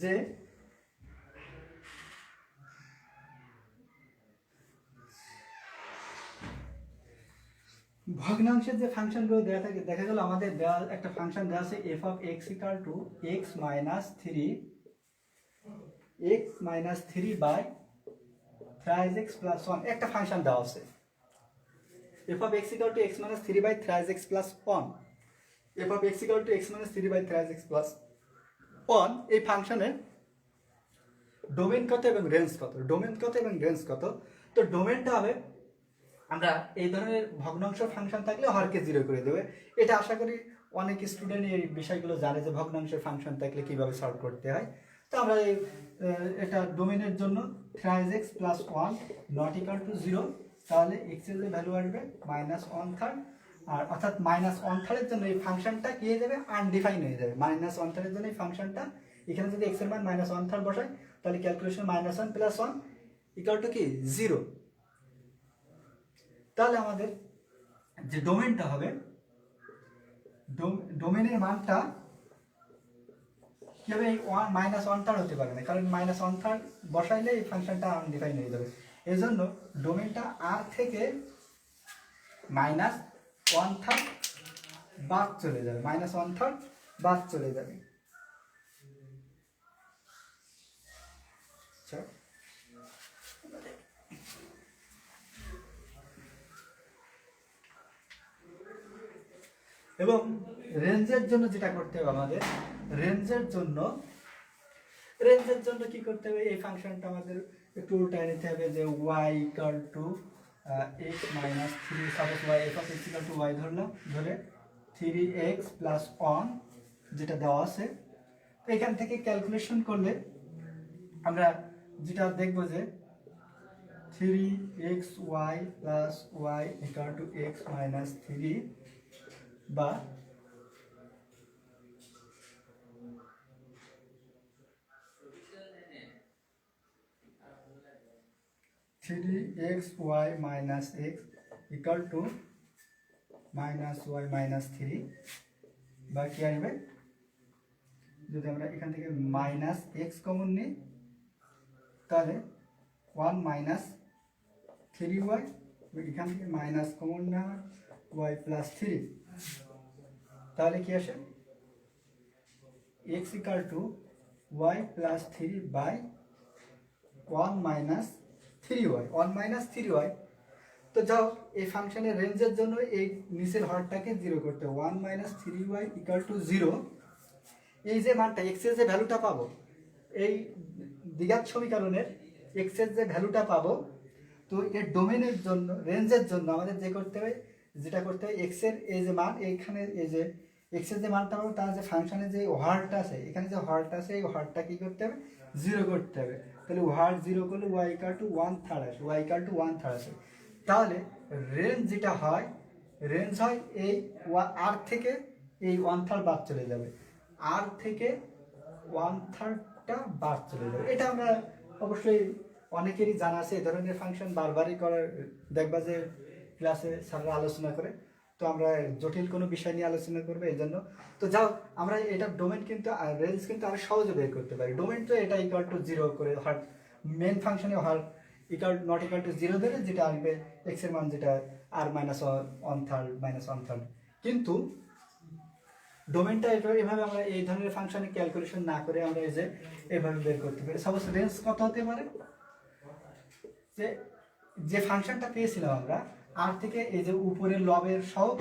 যে ভগ্নাংশের যে ফাংশনগুলো দেওয়া থাকে, দেখা গেল আমাদের দেওয়া একটা ফাংশন দেওয়া আছে f of x equal to x minus three by thrice x plus 1, একটা ফাংশন দেওয়া আছে f of x equal to x minus 3 by thrice x plus 1, f of x equal to x minus 3 by thrice x plus 1। এই ফাংশনের domain কত এবং range কত, domain কত এবং রেঞ্জ কত, তো ডোমেনটা হবে, আমরা এই ধরনের ভগ্নাংশ ফাংশন থাকলে হরকে 0 করে দেবে। এটা আশা করি অনেক স্টুডেন্ট এই বিষয়গুলো জানে যে ভগ্নাংশের ফাংশন থাকলে কিভাবে সলভ করতে হয়। তো আমরা এটা ডোমেনের জন্য থ্রাইজ x plus 1 not equal to 0, তাহলে এক্স এর যে ভ্যালু আসবে -1/3, আর অর্থাৎ -1/3 এর জন্য এই ফাংশনটা কি হয়ে যাবে, আনডিফাইন হয়ে যাবে। -1/3 এর জন্য এই ফাংশনটা, এখানে যদি এক্স এর মান -1/3 বসাই তাহলে ক্যালকুলেশন -1 + 1 ইকাল টু কি 0। তাহলে আমাদের যে ডোমেনটা হবে, ডোমেনের মানটা কি হবে, এই -1/3 হতে পারে না, কারণ -1/3 বসাইলে এই ফাংশনটা আনডিফাইন হয়ে যাবে। এই জন্য ডোমেনটা আর থেকে -1/3 বাদ চলে যাবে, -1/3 বাদ চলে যাবে। আচ্ছা, এবং রেঞ্জের জন্য যেটা করতে হবে আমাদের, রেঞ্জের জন্য কি করতে হবে, এই ফাংশনটা আমাদের একটু উল্টায় নিতে হবে, যে y equal to x minus 3, suppose y f of x equal to y ধরলাম, ধরে 3x প্লাস 1 যেটা দেওয়া আছে, এখান থেকে ক্যালকুলেশন করলে আমরা যেটা দেখব যে 3xy plus y equal to x minus 3 বা 3xy minus x equal to minus y minus 3 বা কি আসবে, যদি আমরা এখান থেকে মাইনাস এক্স কমন নিই তাহলে 1 minus 3y, এখান থেকে মাইনাস কমন না y plus 3, তাহলে কি আসে x equal to y plus 3 by 1 minus 3y, 1 minus 3y। তো যাও এই ফাংশনের রেঞ্জের জন্য এই নিচের হরটাকে 0 করতে, 1 minus 3y equal to 0। এই যে মানটা x এর যে ভ্যালুটা পাবো, এই দ্বিঘাত সমীকরণের x এর যে ভ্যালুটা পাবো, তো এর ডোমেনের জন্য, রেঞ্জের জন্য আমাদের যেটা করতে হবে x এর এই যে মান, এইখানে এই যে x এর যে মানটা পাবো তার যে ফাংশনের যে হরটা আছে, এখানে যে হরটা আছে এই হরটা কি করতে হবে, 0 করতে হবে। তাহলে হর 0 করলে y equal to 1/3 আসে, y equal to 1/3 আসে। তাহলে রেঞ্জ যেটা হয়, রেঞ্জ হয় এই আর থেকে এই 1/3 বাদ চলে যাবে, আর থেকে 1/3টা বাদ চলে যাবে। এটা আমরা অবশ্যই অনেকেরই জানা আছে, এই ধরনের ফাংশন বারবারই করার দেখবা যে ক্লাসে স্যাররা আলোচনা করে। তো আমরা জটিল কোনো বিষয় নিয়ে আলোচনা করবো এই জন্য। তো যাও আমরা এটা ডোমেন কিন্তু রেঞ্জ কিন্তু আরো সহজে বের করতে পারি। ডোমেন তো এটা ইকুয়াল টু 0 করে হর মেন ফাংশনে হর ইকুয়াল নট ইকুয়াল টু 0 ধরে যেটা আসবে এক্স এর মান যেটা আর মাইনাস 1/3 মাইনাস 1/3। কিন্তু ডোমেনটা এভাবে আমরা এই ধরনের ফাংশনে ক্যালকুলেশন না করে আমরা এই যে এভাবে বের করতে পারি। সাপোজ রেঞ্জ কত হতে পারে, যে যে ফাংশনটা পেয়েছিলাম আমরা আর থেকে এই যে উপরের লবের সহগ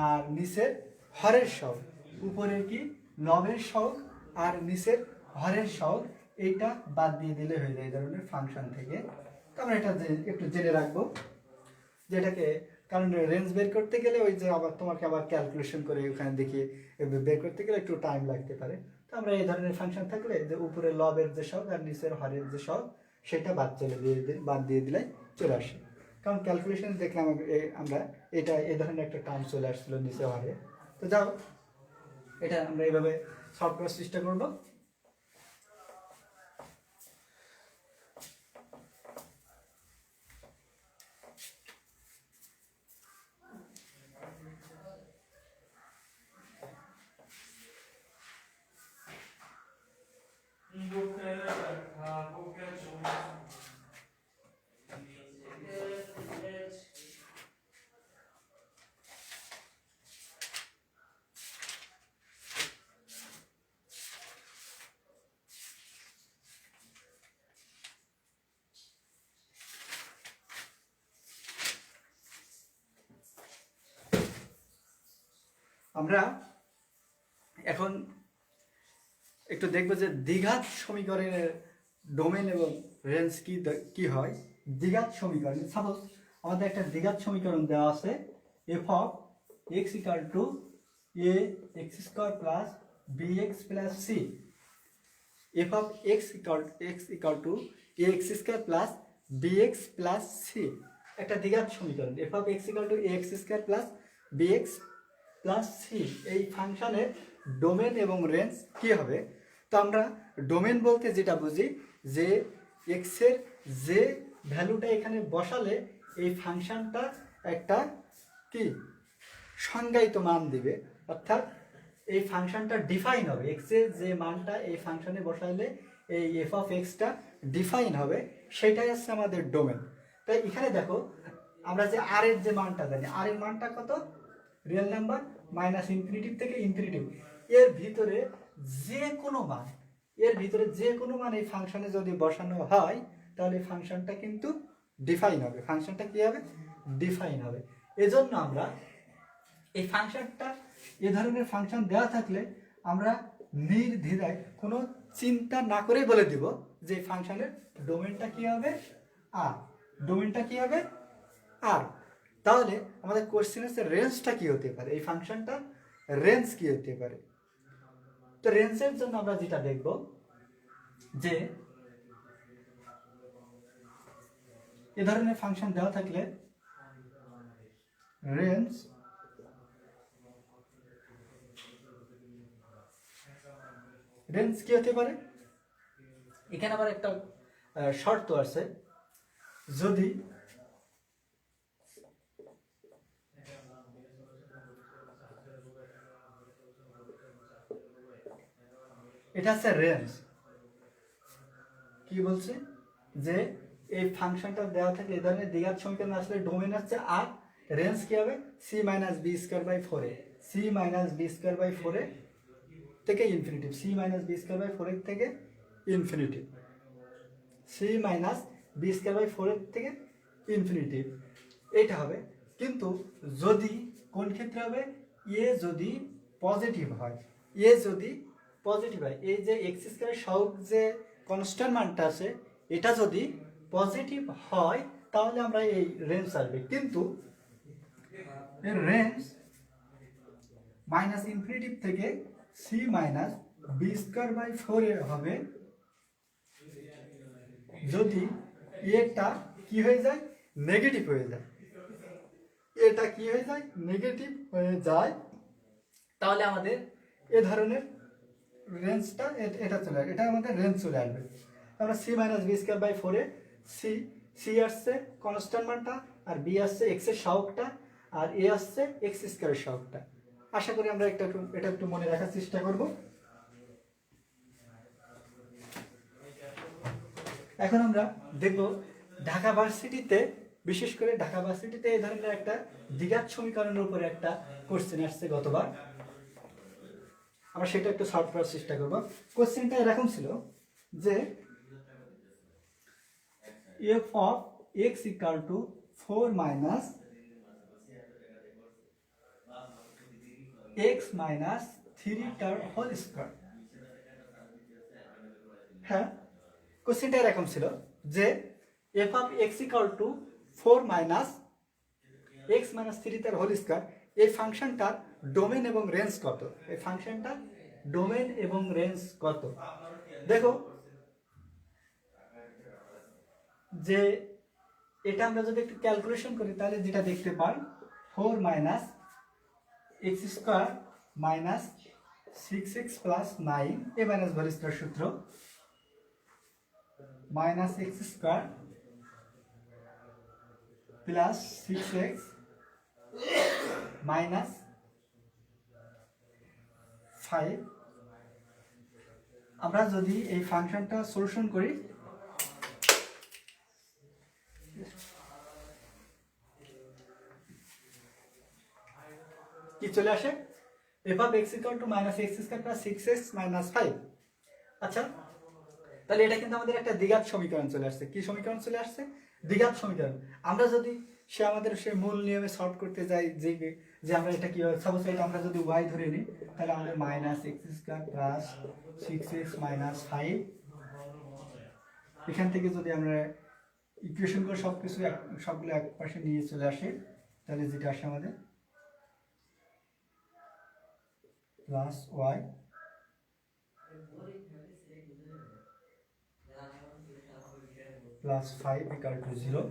আর নিচের হরের সহগ, উপরের কি লবের সহগ আর নিচের হরের সহগ, এইটা বাদ দিয়ে দিলে হয়ে যায় এই ধরনের ফাংশন থেকে। তো আমরা এটা একটু জেনে রাখবো যেটাকে, কারণ রেঞ্জ বের করতে গেলে ওই যে আবার তোমাকে আবার ক্যালকুলেশন করে ওখানে দেখিয়ে বের করতে গেলে একটু টাইম লাগতে পারে। তো আমরা এই ধরনের ফাংশন থাকলে যে উপরে লবের যে সহগ আর নিচের হরের যে সহগ সেটা বাদ দিয়ে দিলে চলে আসে। কারণ ক্যালকুলেশন দেখলাম আমরা এটা এই ধরনের একটা টার্ম চলে আসছিল নিচে হরে। তো যাও এটা আমরা এইভাবে সলভ করার চেষ্টা করবো। আমরা এখন একটু দেখবো যে দ্বিঘাত সমীকরণের ডোমেন এবং রেঞ্জ কি হয়। দ্বিঘাত সমীকরণ, সাপোজ আমাদের একটা দ্বিঘাত সমীকরণ দেওয়া আছে f of x equal to a x square plus b x plus c. F of x equal to a x square plus b x plus c একটা দ্বিঘাত সমীকরণ। F of x equal to a x square plus b x plus c এই ফাংশনের domain এবং range কি হবে। তো আমরা ডোমেন বলতে যেটা বুঝি যে এক্সের যে ভ্যালুটা এখানে বসালে এই ফাংশনটা একটা কি সংজ্ঞায়িত মান দিবে, অর্থাৎ এই ফাংশনটা ডিফাইন হবে। এক্সের যে মানটা এই ফাংশনে বসাইলে এই এফ অফ এক্সটা ডিফাইন হবে, সেটাই হচ্ছে আমাদের ডোমেন। তাই এখানে দেখো আমরা যে আর এর যে মানটা জানি, আর এর মানটা কত, রিয়েল নাম্বার মাইনাস ইনফিনিটিভ থেকে ইনফিনিটিভ, এর ভিতরে যে কোনো মান এই ফাংশনে যদি বসানো হয় তাহলে ফাংশনটা কিন্তু ডিফাইন হবে। ফাংশনটা কি হবে, ডিফাইন হবে। এজন্য আমরা এই ফাংশনটা এ ধরনের ফাংশন দেওয়া থাকলে আমরা নির্দ্বিধায় কোনো চিন্তা না করেই বলে দিব যে ফাংশনের ডোমেনটা কি হবে আর, ডোমেনটা কি হবে আর। তাহলে আমাদের কোশ্চেন হচ্ছে রেঞ্জটা কি হতে পারে, এই ফাংশনটা রেঞ্জ কি হতে পারে। তো রেঞ্জের জন্য আমরা যেটা দেখব যে এ ধরনের ফাংশন দেওয়া থাকলে রেঞ্জ কি হতে পারে। এখানে আবার একটা শর্ত আছে, যদি এটা হচ্ছে রেঞ্জ, কি বলছে যে এই ফাংশনটা দেওয়া থাকে এই ধরনের দ্বিঘাত সমীকরণ আসলে ডোমেন হচ্ছে আর, রেঞ্জ কি হবে c minus b square by 4 c minus b square by 4 থেকে infinity, c minus b square by 4 থেকে infinity, c minus b square by 4 থেকে ইনফিনিটিভ এইটা হবে। কিন্তু যদি কোন ক্ষেত্রে হবে, এ যদি পজিটিভ হয়, এই যে এক্স স্কোয়ার সহগ যে কনস্ট্যান্ট মানটা আছে এটা যদি পজিটিভ হয় তাহলে আমরা এই রেঞ্জ আসবে। কিন্তু এর রেঞ্জ মাইনাস ইনফিনিটিভ থেকে c minus b square by 4 হবে যদি এটা কি হয়ে যায়, নেগেটিভ হয়ে যায়। এটা কি হয়ে যায়, নেগেটিভ হয়ে যায়, তাহলে আমাদের এ ধরনের রেঞ্জটা এটা চলে আসবে, এটা আমাদের রেঞ্জ চলে আসবে। আমরা c minus b square by 4 c আসছে কনস্ট্যান্ট মানটা আর বি আসছে এক্স এর সহগটা আর এ আসছে এক্স স্কোয়ারের সহগটা। আশা করি আমরা এটা একটু মনে রাখার চেষ্টা করব। এখন আমরা দেখব ঢাকা ভার্সিটিতে, বিশেষ করে ঢাকা ভার্সিটিতে এই ধরনের একটা দ্বিঘাত সমীকরণের উপরে একটা কোশ্চেন আসছে গতবার। আমরা সেটা একটু সলভ করার চেষ্টা করব। কোশ্চেনটা এরকম ছিল যে f of x equal to 4 minus x minus 3 তার হোল স্কয়ার। হ্যাঁ, কোশ্চেনটা এরকম ছিল যে f of x equal to 4 minus x minus 3 তার হোল স্কয়ার, এই ফাংশনটার ডোমেন এবং রেঞ্জ কত? এই ফাংশনটার ডোমেন এবং রেঞ্জ কত? দেখো যে এটা আমরা যদি একটু ক্যালকুলেশন করি তাহলে যেটা দেখতে পাই 4 minus x square minus 6x plus 9 এ মাইনাস ভ্যালু স্কয়ার সূত্র minus x square plus 6x minus 5। আমরা যদি এই ফাংশনটা সলিউশন করি কি চলে আসে? f of x equal to minus x square plus 6x minus 5। আচ্ছা, তাহলে এটা কিন্তু আমাদের একটা দ্বিঘাত সমীকরণ চলে আসছে। কি সমীকরণ চলে আসছে? দ্বিঘাত সমীকরণ। আমরা যদি সে মূল নিয়মে সলভ করতে যাই যে আমরা এটা কি হয়, সাপোজ এটা আমরা যদি y ধরে নিই তাহলে আমাদের minus x square plus 6x minus 5, এখান থেকে যদি আমরা ইকুয়েশন করে সবগুলো এক পাশে নিয়ে চলে আসে তাহলে যেটা আসে আমাদের plus y plus 5 equal to 0।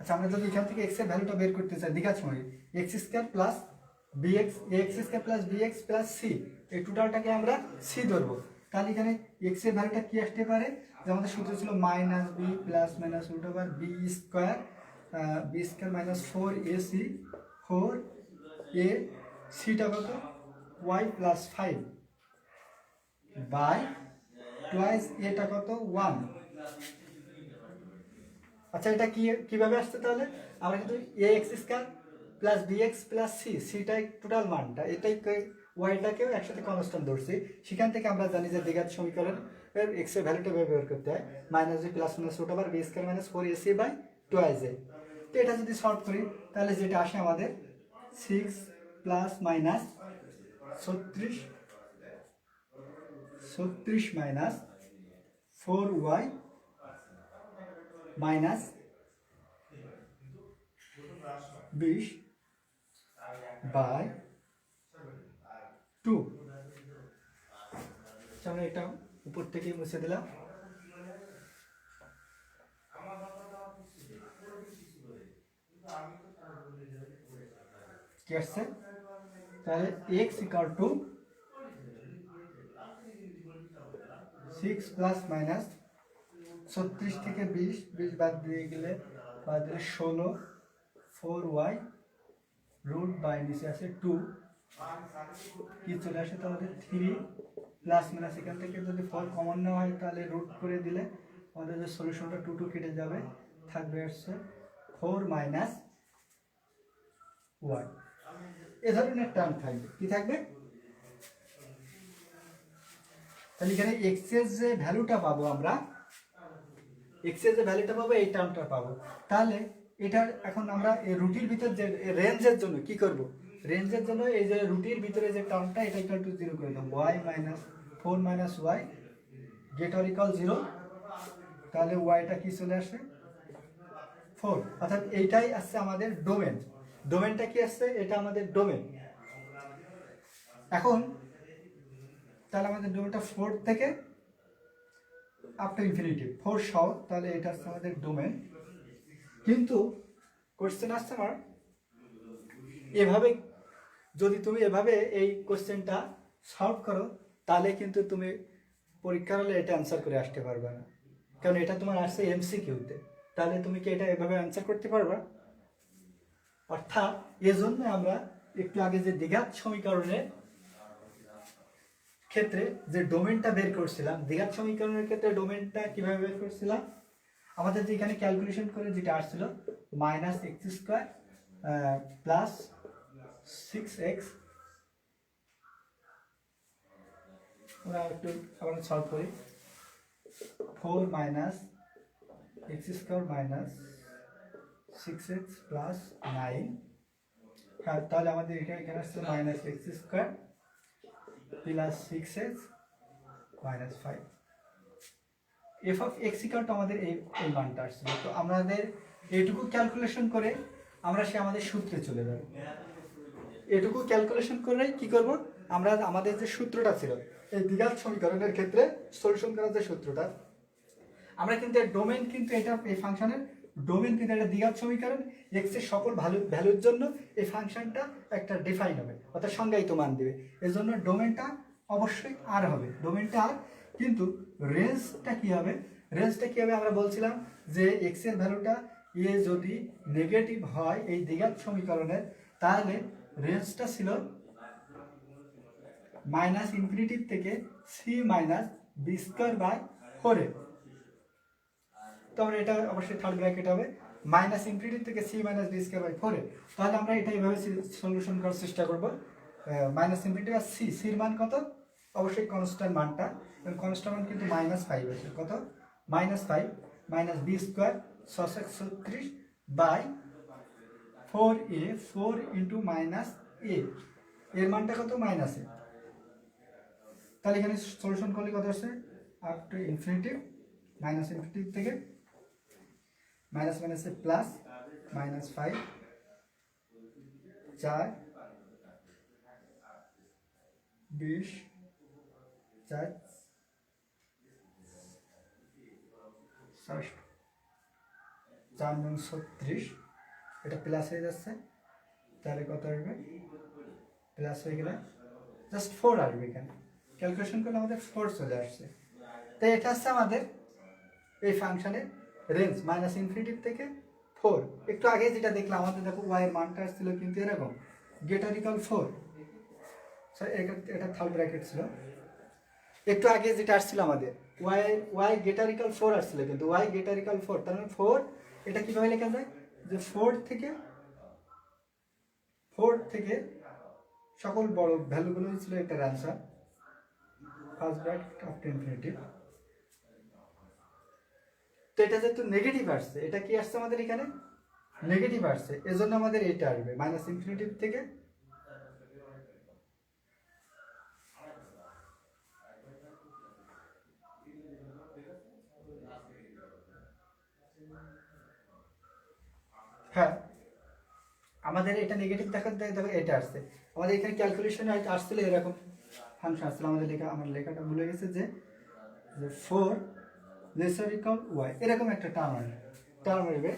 আচ্ছা, আমরা যদি এখান থেকে x এর ভ্যালুটা বের করতে চাই দ্বিঘাত সময়ে, x square plus bx, ax square plus bx plus c, এই টোটালটাকে আমরা c ধরবো। তাহলে এখানে x এর ভ্যালুটা কি আসতে পারে? যে আমাদের সূত্র ছিল minus b plus minus root over b square minus 4ac 4a সিটা কত y প্লাস 5 বাই টুয়াইস এটা কত 1। আচ্ছা, এটা কিভাবে আসছে? তাহলে আমরা কিন্তু ax square plus bx plus c, সিটাই টোটাল মানটা, এটাই ওয়াইটাকেও একসাথে কনস্ট্যান্ট ধরছি। সেখান থেকে আমরা জানি যে দ্বিঘাত সমীকরণ x এর ভ্যালুটা ব্যবহার করতে হয় minus b plus minus root over b square minus 4ac by twice a। তো এটা যদি সলভ করি তাহলে যেটা আসে আমাদের 6 plus minus 36 minus 4y minus 20 by 2। আমরা এটা উপর থেকে মুছে দিলাম। কি আসছে? তাহলে x equal to 6 plus minus 36 থেকে 20 বাদ দিয়ে গেলে 16 4y রুট বাই নিচে আছে 2, কি চলে আসে তাহলে 3 প্লাস মাইনাস এখান থেকে যদি 4 কমন নেওয়া হয় তাহলে রুট করে দিলে আমাদের যে সলিউশনটা 2 কেটে যাবে, থাকবে আসছে 4 মাইনাস y। এ ধরনের টার্ম থাকবে। কি থাকবে? তাহলে এখানে x এর যে ভ্যালুটা পাবো আমরা, x এর যে ভ্যালুটা পাবো এই টার্মটা পাবো। তাহলে এটার এখন আমরা এই রুটির ভিতর যে রেঞ্জের জন্য কি করব? রেঞ্জের জন্য এই যে রুটির ভিতরে যে টার্মটা এটা ইকুয়াল টু 0 করে দাও, y minus 4 minus y greater equal 0। তাহলে yটা কি চলে আসে 4। অর্থাৎ এইটাই আসছে আমাদের ডোমেন। ডোমেনটা কি আসছে? এটা আমাদের ডোমেন। এখন তাহলে আমাদের ডোমেনটা 4 থেকে আপ টু ইনফিনিটি 4 সহ, তাহলে এটা আসছে আমাদের ডোমেন। কিন্তু কোশ্চেন আসছে আমার এভাবে, যদি তুমি এভাবে এই কোশ্চেনটা সলভ করো তাহলে কিন্তু তুমি পরীক্ষার হলে এটা অ্যান্সার করে আসতে পারবে না, কারণ এটা তোমার আসছে এমসিকিউতে। তাহলে তুমি কি এটা এভাবে অ্যান্সার করতে পারবা? অর্থাৎ এজন্য আমরা একটু আগে যে দ্বিঘাত সমীকরণের ক্ষেত্রে যে ডোমেনটা বের করছিলাম, দ্বিঘাত সমীকরণের ক্ষেত্রে ডোমেনটা কিভাবে বের করছিলাম, আমাদের যে এখানে ক্যালকুলেশন করে যেটা আসছিল minus x square plus 6x, আমরা একটু আবার সলভ করি, 4 minus x square minus 6x plus 9। হ্যাঁ, তাহলে আমাদের এখানে আসছে minus x square plus 6x minus 5। F of x equal two আমাদের এই মানটা আসছিল। তো আমাদের এটুকু ক্যালকুলেশন করে আমরা আমাদের সূত্রে চলে যাব। এটুকু ক্যালকুলেশন করে কি করব, আমরা আমাদের যে সূত্রটা ছিল এই দ্বিঘাত সমীকরণের ক্ষেত্রে সলিউশন করার যে সূত্রটা, আমরা কিন্তু ডোমেন কিন্তু এটা এই ফাংশনের ডোমেন কিন্তু একটা দ্বিঘাত সমীকরণ, এক্স এর সকল ভ্যালুর জন্য এই ফাংশনটা একটা ডিফাইন হবে, অর্থাৎ সংজ্ঞায়িত মান দেবে। এর জন্য ডোমেনটা অবশ্যই আর হবে, ডোমেনটা আর। কিন্তু রেঞ্জটা কি হবে, আমরা বলছিলাম যে এক্স এর ভ্যালুটা এ যদি নেগেটিভ হয় এই দ্বিঘাত সমীকরণের, তাহলে রেঞ্জটা ছিল মাইনাস ইনফিনিটি থেকে c minus b square by 4। তো আমরা এটা অবশ্যই থার্ড ব্র্যাকেট হবে মাইনাস ইনফিনিটি থেকে c minus b square by 4। তাহলে আমরা এটা এইভাবে সলিউশন করার চেষ্টা করব। মাইনাস ইনফিনিটি আর সির মান কত, অবশ্যই কনস্ট্যান্ট মানটা, কনস্ট্যান্ট মান কিন্তু -5 আছে, কত -5 minus b square 636 by 4a, 4 into minus a, এর মানটা কত মাইনাস এ। তাহলে এখানে সলিউশন করলে কত আসছে, up to infinity, minus infinity থেকে মাইনাস মাইনাসে প্লাস -5 4 20 4 36, এটা প্লাস হয়ে যাচ্ছে, তাহলে কত আসবে, প্লাস হয়ে গেলে জাস্ট 4 আসবে, এখানে ক্যালকুলেশন করলে আমাদের 4 চলে আসছে। তাই এটা হচ্ছে আমাদের এই ফাংশনের রেঞ্জ মাইনাস ইনফিনিটি থেকে 4। একটু আগে যেটা দেখলাম আমাদের, দেখো ওয়াই এর মানটা আসছিল কিন্তু এরকম গ্রেটার ইকুয়াল 4, সরি এটা থার্ড ব্র্যাকেট ছিল। একটু আগে যেটা আসছিল আমাদের ওয়াই গ্রেটার ইকুয়াল 4 আসছিল, কিন্তু ওয়াই গ্রেটার ইকুয়াল 4, তার মানে 4, এটা কিভাবে লেখা যায় যে 4 থেকে সকল বড় ভ্যালুগুলো ছিল এটার answer, first bracket up to infinity. তো এটা যেহেতু নেগেটিভ আসছে, এটা কি আসছে আমাদের এখানে নেগেটিভ আসছে, এজন্য আমাদের এটা আসবে মাইনাস ইনফিনিটি থেকে হ্যাঁ, আমাদের এটা নেগেটিভ দেখাতে দেখো এটা আসছে, আমাদের এখানে ক্যালকুলেশনে আসছিল এরকম ফাংশন আসছিল, আমাদের আমার লেখাটা ভুলে গেছে যে 4 লেসার ইকুয়াল ওয়াই, এরকম একটা টার্ম আসবে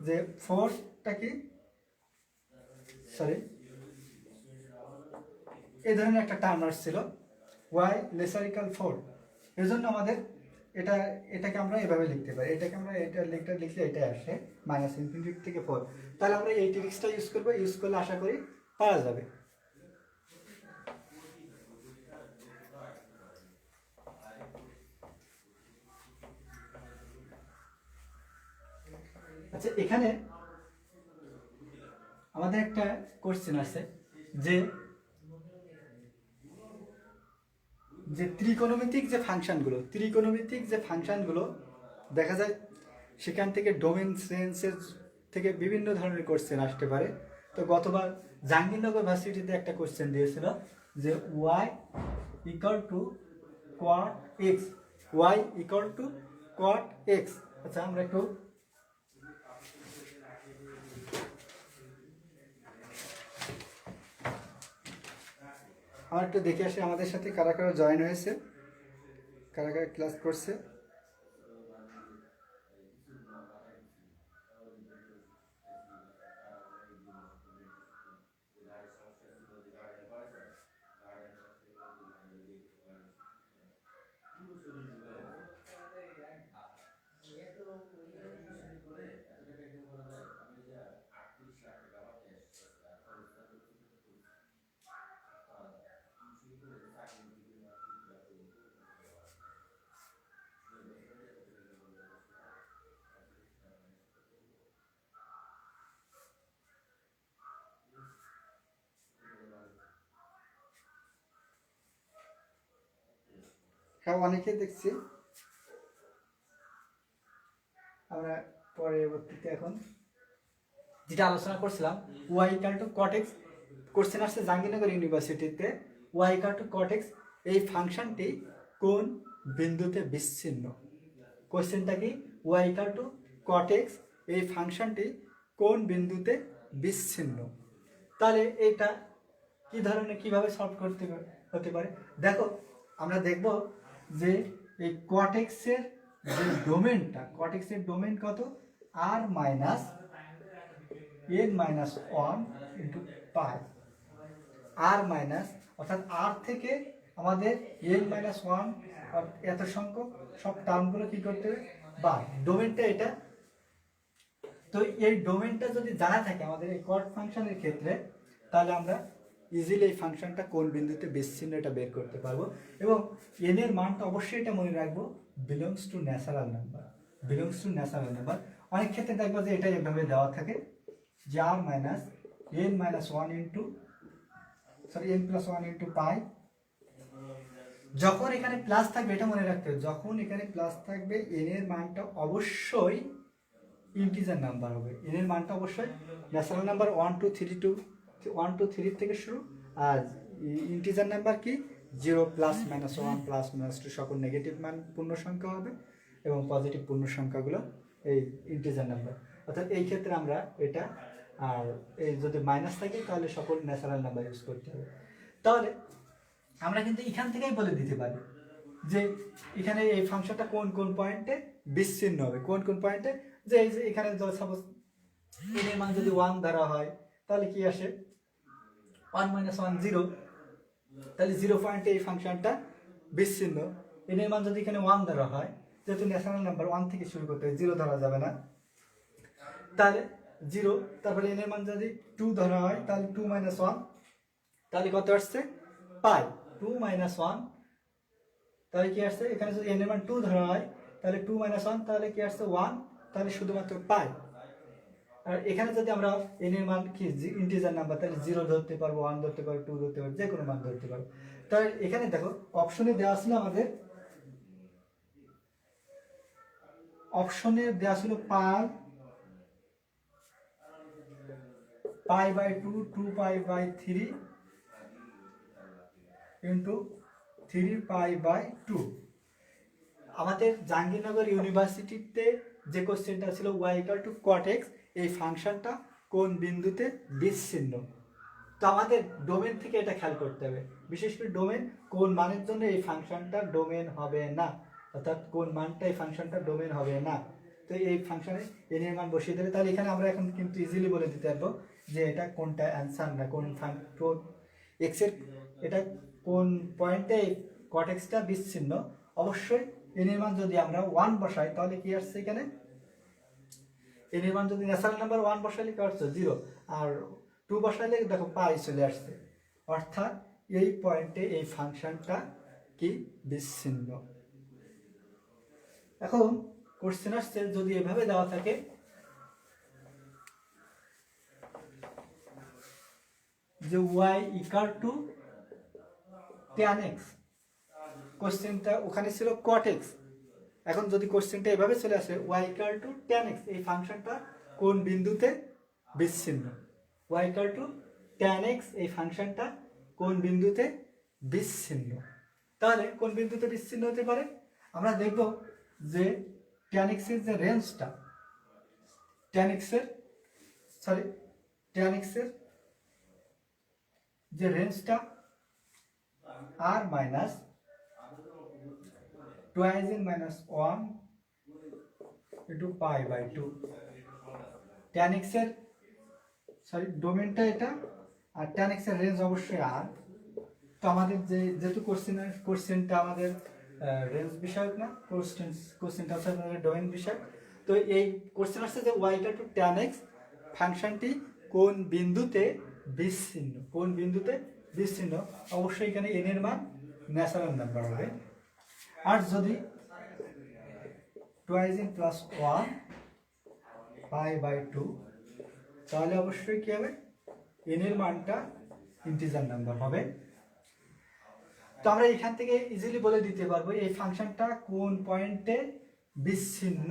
যে 4টা কি, সরি, এই ধরনের একটা টার্ম আসছিল ওয়াই লেসার ইকুয়াল 4। এর জন্য আমাদের এটাকে আমরা এভাবে লিখতে পারি, এটাকে আমরা লিখলে এটাই আসে মাইনাস ইনফিনিটি থেকে 4। তাহলে আমরা এই ট্রিক্সটা ইউজ করবো, ইউজ করলে আশা করি পাওয়া যাবে। আচ্ছা, এখানে আমাদের একটা কোশ্চেন আছে যে ত্রিকোণমিতিক যে ফাংশনগুলো দেখা যায় সেখান থেকে ডোমেন সেন্সের থেকে বিভিন্ন ধরনের কোশ্চেন আসতে পারে। তো গতবার জাহাঙ্গীরনগর ভার্সিটিতে একটা কোশ্চেন দিয়েছিল যে y equal to cot x, আচ্ছা, আমরা একটু দেখে আসি আমাদের সাথে কারা কারা জয়েন হয়েছে, কারা কারা ক্লাস করছে। হ্যাঁ, অনেকে দেখছি আমরা পরবর্তীতে এখন যেটা আলোচনা করছিলাম y equal to cot x, question আসছে জাহাঙ্গীরনগর ইউনিভার্সিটিতে y equal to cot x এই ফাংশনটি কোন বিন্দুতে বিচ্ছিন্ন। কোশ্চেনটা কি, y equal to cot x এই ফাংশনটি কোন বিন্দুতে বিচ্ছিন্ন। তাহলে এটা কি ধরনের কিভাবে সলভ করতে হতে পারে, দেখো আমরা দেখব যে এই কট এক্সের যে ডোমেনটা, কট এক্সের ডোমেন কত, R minus n minus one into pi, R minus অর্থাৎ আর থেকে আমাদের এন মাইনাস ওয়ান এত সংখ্যক সব টার্মগুলো কি করতে হবে, বা ডোমেনটা এটা। তো এই ডোমেনটা যদি জানা থাকে আমাদের এই কট ফাংশনের ক্ষেত্রে, তাহলে আমরা ইজিলি এই ফাংশনটা কোন বিন্দুতে বিচ্ছিন্ন এটা বের করতে পারবো। এবং এন এর মানটা অবশ্যই এটা মনে রাখবো, belongs to natural number, belongs to natural number. অনেক ক্ষেত্রে দেখবো যে এটা এভাবে দেওয়া থাকে যে R minus n minus one into n plus one into pi. যখন এখানে প্লাস থাকবে এটা মনে রাখতে হবে, যখন এখানে প্লাস থাকবে এন এর মানটা অবশ্যই ইন্টিজার নাম্বার হবে, এন এর মানটা অবশ্যই ন্যাচারাল নাম্বার 1 2 3 2 1 2 3 থেকে শুরু, আর ইন্টিজার নাম্বার কি 0 প্লাস মাইনাস 1 প্লাস মাইনাস 2 সকল নেগেটিভ মান পূর্ণ সংখ্যা হবে এবং পজিটিভ পূর্ণ সংখ্যাগুলো এই ইন্টিজার নাম্বার। অর্থাৎ এই ক্ষেত্রে আমরা এটা, আর এই যদি মাইনাস থাকে তাহলে সকল ন্যাচারাল নাম্বার ইউজ করতে হবে। তাহলে আমরা কিন্তু এখান থেকেই বলে দিতে পারি যে এখানে এই ফাংশনটা কোন কোন পয়েন্টে বিচ্ছিন্ন হবে, কোন কোন পয়েন্টে, যে এই যে এখানে সাপোজ এন এর মান যদি 1 ধরা হয় তাহলে কি আসে 1 - 1 0, তাহলে 0 পয়েন্টে এই ফাংশনটা বিচ্ছিন্ন। এন এর মান যদি এখানে 1 ধরা হয়, যেহেতু ন্যাচারাল নাম্বার 1 থেকে শুরু করতে হয়, 0 ধরা যাবে না, তাহলে 0। তারপরে এন এর মান যদি 2 ধরা হয় তাহলে 2 - 1, তাহলে কত আসছে পাই 2 - 1, তাহলে কি আসছে এখানে যদি এন এর মান 2 ধরা হয় তাহলে 2 - 1, তাহলে কি আসছে 1, তাহলে শুধুমাত্র পাই। আর এখানে যদি আমরা এন এর মান কি ইন্টিজার নাম্বার, তাহলে 0 ধরতে পারবো, 1 ধরতে পারবো, 2 ধরতে পারবো, যে কোনো মান ধরতে পারবো। তাহলে এখানে দেখো অপশনে দেওয়া ছিল আমাদের, অপশনে দেওয়া ছিল pi by 2 2 pi by 3 into 3 pi by 2। আমাদের জাহাঙ্গীরনগর ইউনিভার্সিটিতে যে কোশ্চেনটা ছিল y equal to cot x এই ফাংশনটা কোন বিন্দুতে বিচ্ছিন্ন। তো আমাদের ডোমেন থেকে এটা খেয়াল করতে হবে, বিশেষ করে ডোমেন কোন মানের জন্য এই ফাংশনটা ডোমেন হবে না, অর্থাৎ কোন মানটা এই ফাংশনটা ডোমেন হবে না। তো এই ফাংশনে এন এর মান বসিয়ে দেবে, তাহলে এখানে আমরা এখন কিন্তু ইজিলি বলে দিতে পারবো যে এটা কোনটা অ্যান্সার না, কোন এক্স এর এটা কোন পয়েন্টে কট এক্সটা বিচ্ছিন্ন। অবশ্যই এন এর মান যদি আমরা 1 বসাই তাহলে কি আসছে এখানে, এন এর মান যদি ন্যাচারাল নাম্বার 1 বসাইলে কি আসছে 0, আর 2 বসাইলে দেখো পাই চলে আসছে, অর্থাৎ এই পয়েন্টে এই ফাংশনটা কি বিচ্ছিন্ন। এখন কোশ্চেন আসছে যদি এভাবে দেওয়া থাকে যে y equal to tan x, কোশ্চেনটা ওখানে ছিল cot x, এখন যদি কোশ্চেনটা এভাবে চলে আসে y equal to tan x এই ফাংশনটা কোন বিন্দুতে বিচ্ছিন্ন, y equal to tan x এই ফাংশনটা কোন বিন্দুতে বিচ্ছিন্ন। তাহলে কোন বিন্দুতে বিচ্ছিন্ন হতে পারে, আমরা দেখব যে tan x এর যে রেঞ্জটা, tan x এর যে রেঞ্জটা r minus twice n minus 1 into pi by 2, tan x এর ডোমেনটা এটা, আর tan x এর রেঞ্জ অবশ্যই r। তো আমাদের যেহেতু কোশ্চেনটা আমাদের রেঞ্জ বিষয়ক না, কোশ্চেনটা হচ্ছে আমাদের ডোমেন বিষয়ক। তো এই কোশ্চেন আসছে যে y equal to tan x ফাংশনটি কোন বিন্দুতে বিচ্ছিন্ন, কোন বিন্দুতে বিচ্ছিন্ন। অবশ্যই এখানে n এর মান ন্যাচারাল নাম্বার হবে, আর যদি twice n plus 1 pi by 2 তাহলে অবশ্যই কি হবে n এর মানটা ইন্টিজার নাম্বার হবে। তো আমরা এখান থেকে ইজিলি বলে দিতে পারবো এই ফাংশনটা কোন পয়েন্টে বিচ্ছিন্ন।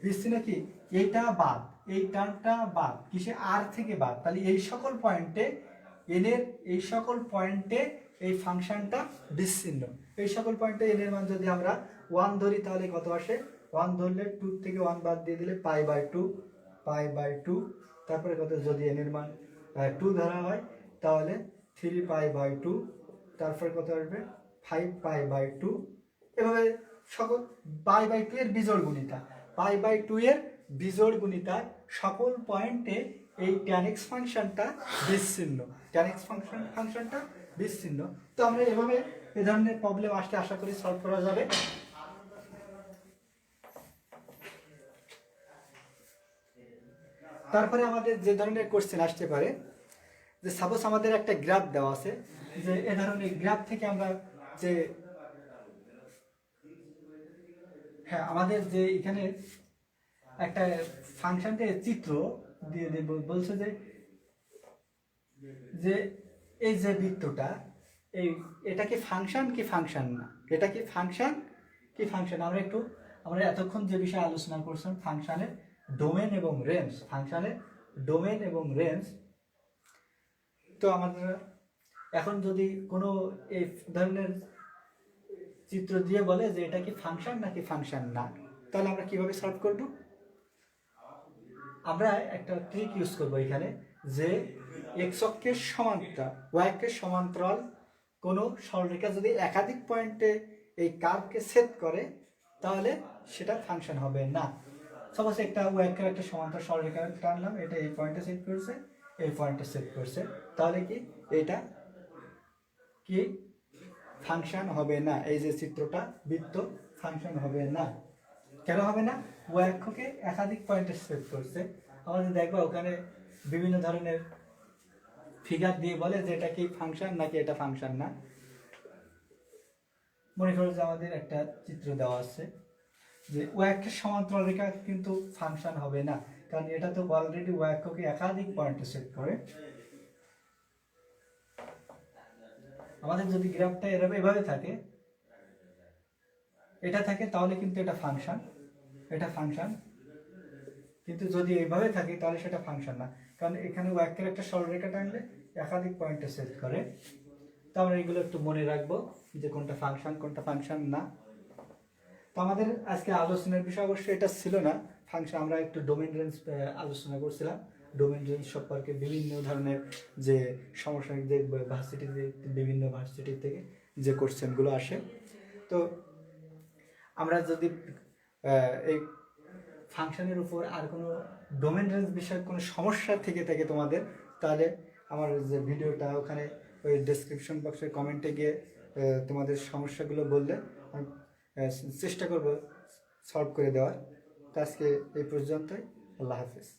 বিচ্ছিন্ন কি, এইটা বাদ, এই টার্মটা বাদ, কিসে আর থেকে বাদ, তাহলে এই সকল পয়েন্টে এন এর এই সকল পয়েন্টে এই ফাংশনটা বিচ্ছিন্ন। এই সকল পয়েন্টে এন এর মান যদি আমরা 1 ধরি তাহলে কত আসে, 1 ধরলে 2 থেকে 1 বাদ দিয়ে দিলে পাই বাই টু, তারপরে কত, যদি এন এর মান 2 ধরা হয় তাহলে 3 পাই বাই 2, তারপরে কত আসবে 5 পাই বাই 2। এভাবে সকল পাই বাই 2 এর বিজোড় গুণিতা, পাই বাই 2 এর বিজোড় গুণিতায় সকল পয়েন্টে এই tan x ফাংশনটা বিচ্ছিন্ন, tan x ফাংশনটা বিচ্ছিন্ন। তো আমরা এভাবে এ ধরনের প্রবলেম আসলে আশা করি সলভ করা যাবে। তারপরে আমাদের যে ধরনের কোশ্চেন আসতে পারে, যে সাপোজ আমাদের একটা গ্রাফ দেওয়া আছে, যে এ ধরনের গ্রাফ থেকে আমরা যে হ্যাঁ আমাদের যে এখানে একটা ফাংশনের চিত্র দিয়ে বলছে যে যে এই যে বৃত্তটা, এটা কি ফাংশন কি ফাংশন না, এটা কি ফাংশন কি ফাংশন। আমরা এতক্ষণ যে বিষয়ে আলোচনা করছিলাম ফাংশনের ডোমেন এবং রেঞ্জ, ফাংশনের ডোমেন এবং রেঞ্জ। তো আমাদের এখন যদি কোনো এই ধরনের চিত্র দিয়ে বলে যে এটা কি ফাংশন নাকি ফাংশন না, তাহলে আমরা কিভাবে সলভ করব। আমরা একটা ট্রিক ইউজ করব এখানে, যে এক্স অক্ষের সমান্তরাল ওয়াই অক্ষের সমান্তরাল কোনো সরলরেখা যদি একাধিক পয়েন্টে এই কার্ভকে ছেদ করে তাহলে সেটা ফাংশন হবে না। সাপোজ একটা ওয়াই অক্ষের একটা সমান্তরাল সরলরেখা টানলাম, এটা এই পয়েন্টে ছেদ করছে, এই পয়েন্টে ছেদ করছে, তাহলে কি এটা কি ফাংশন হবে না। এই যে চিত্রটা বৃত্ত ফাংশন হবে না। কেন হবে না, ওয়াই অক্ষকে একাধিক পয়েন্টে ছেদ করছে। আমাদের দেখবো ওখানে বিভিন্ন ধরনের ফিগার দিয়ে বলে যে এটা কি ফাংশন নাকি এটা ফাংশন না। মনে করো যে আমাদের একটা চিত্র দেওয়া আছে যে ওয়াই অক্ষের সমান্তরাল রেখা কিন্তু ফাংশন হবে না, কারণ এটা তো অলরেডি ওয়াই অক্ষকে একাধিক পয়েন্টে ছেদ করে। আমাদের যদি গ্রাফটা এভাবে থাকে, এটা থাকে তাহলে কিন্তু এটা ফাংশন, এটা ফাংশন। কিন্তু যদি এইভাবে থাকে তাহলে সেটা ফাংশন না, কারণ এখানে ওয়াই অক্ষের একটা সরলরেখা টানলে একাধিক পয়েন্টে ছেদ করে। তো আমরা এগুলো একটু মনে রাখবো যে কোনটা ফাংশন কোনটা ফাংশন না। তো আমাদের আজকে আলোচনার বিষয় অবশ্যই এটা ছিল না ফাংশন, আমরা একটু ডোমেন রেঞ্জ আলোচনা করছিলাম। ডোমেন রেঞ্জ সম্পর্কে বিভিন্ন ধরনের যে সমস্যা, যে ভার্সিটিতে বিভিন্ন ভার্সিটি থেকে যে কোশ্চেনগুলো আসে, তো আমরা যদি এই ফাংশনের উপর আর কোনো ডোমেন রেঞ্জ বিষয়ে কোনো সমস্যা থেকে থাকে তোমাদের, তাহলে আমার যে ভিডিওটা ওখানে ওই ডেসক্রিপশন বক্সে কমেন্টে গিয়ে তোমাদের সমস্যাগুলো বললে আমি চেষ্টা করব সলভ করে দেওয়ার। তো আজকে এই পর্যন্তই, আল্লাহ হাফেজ।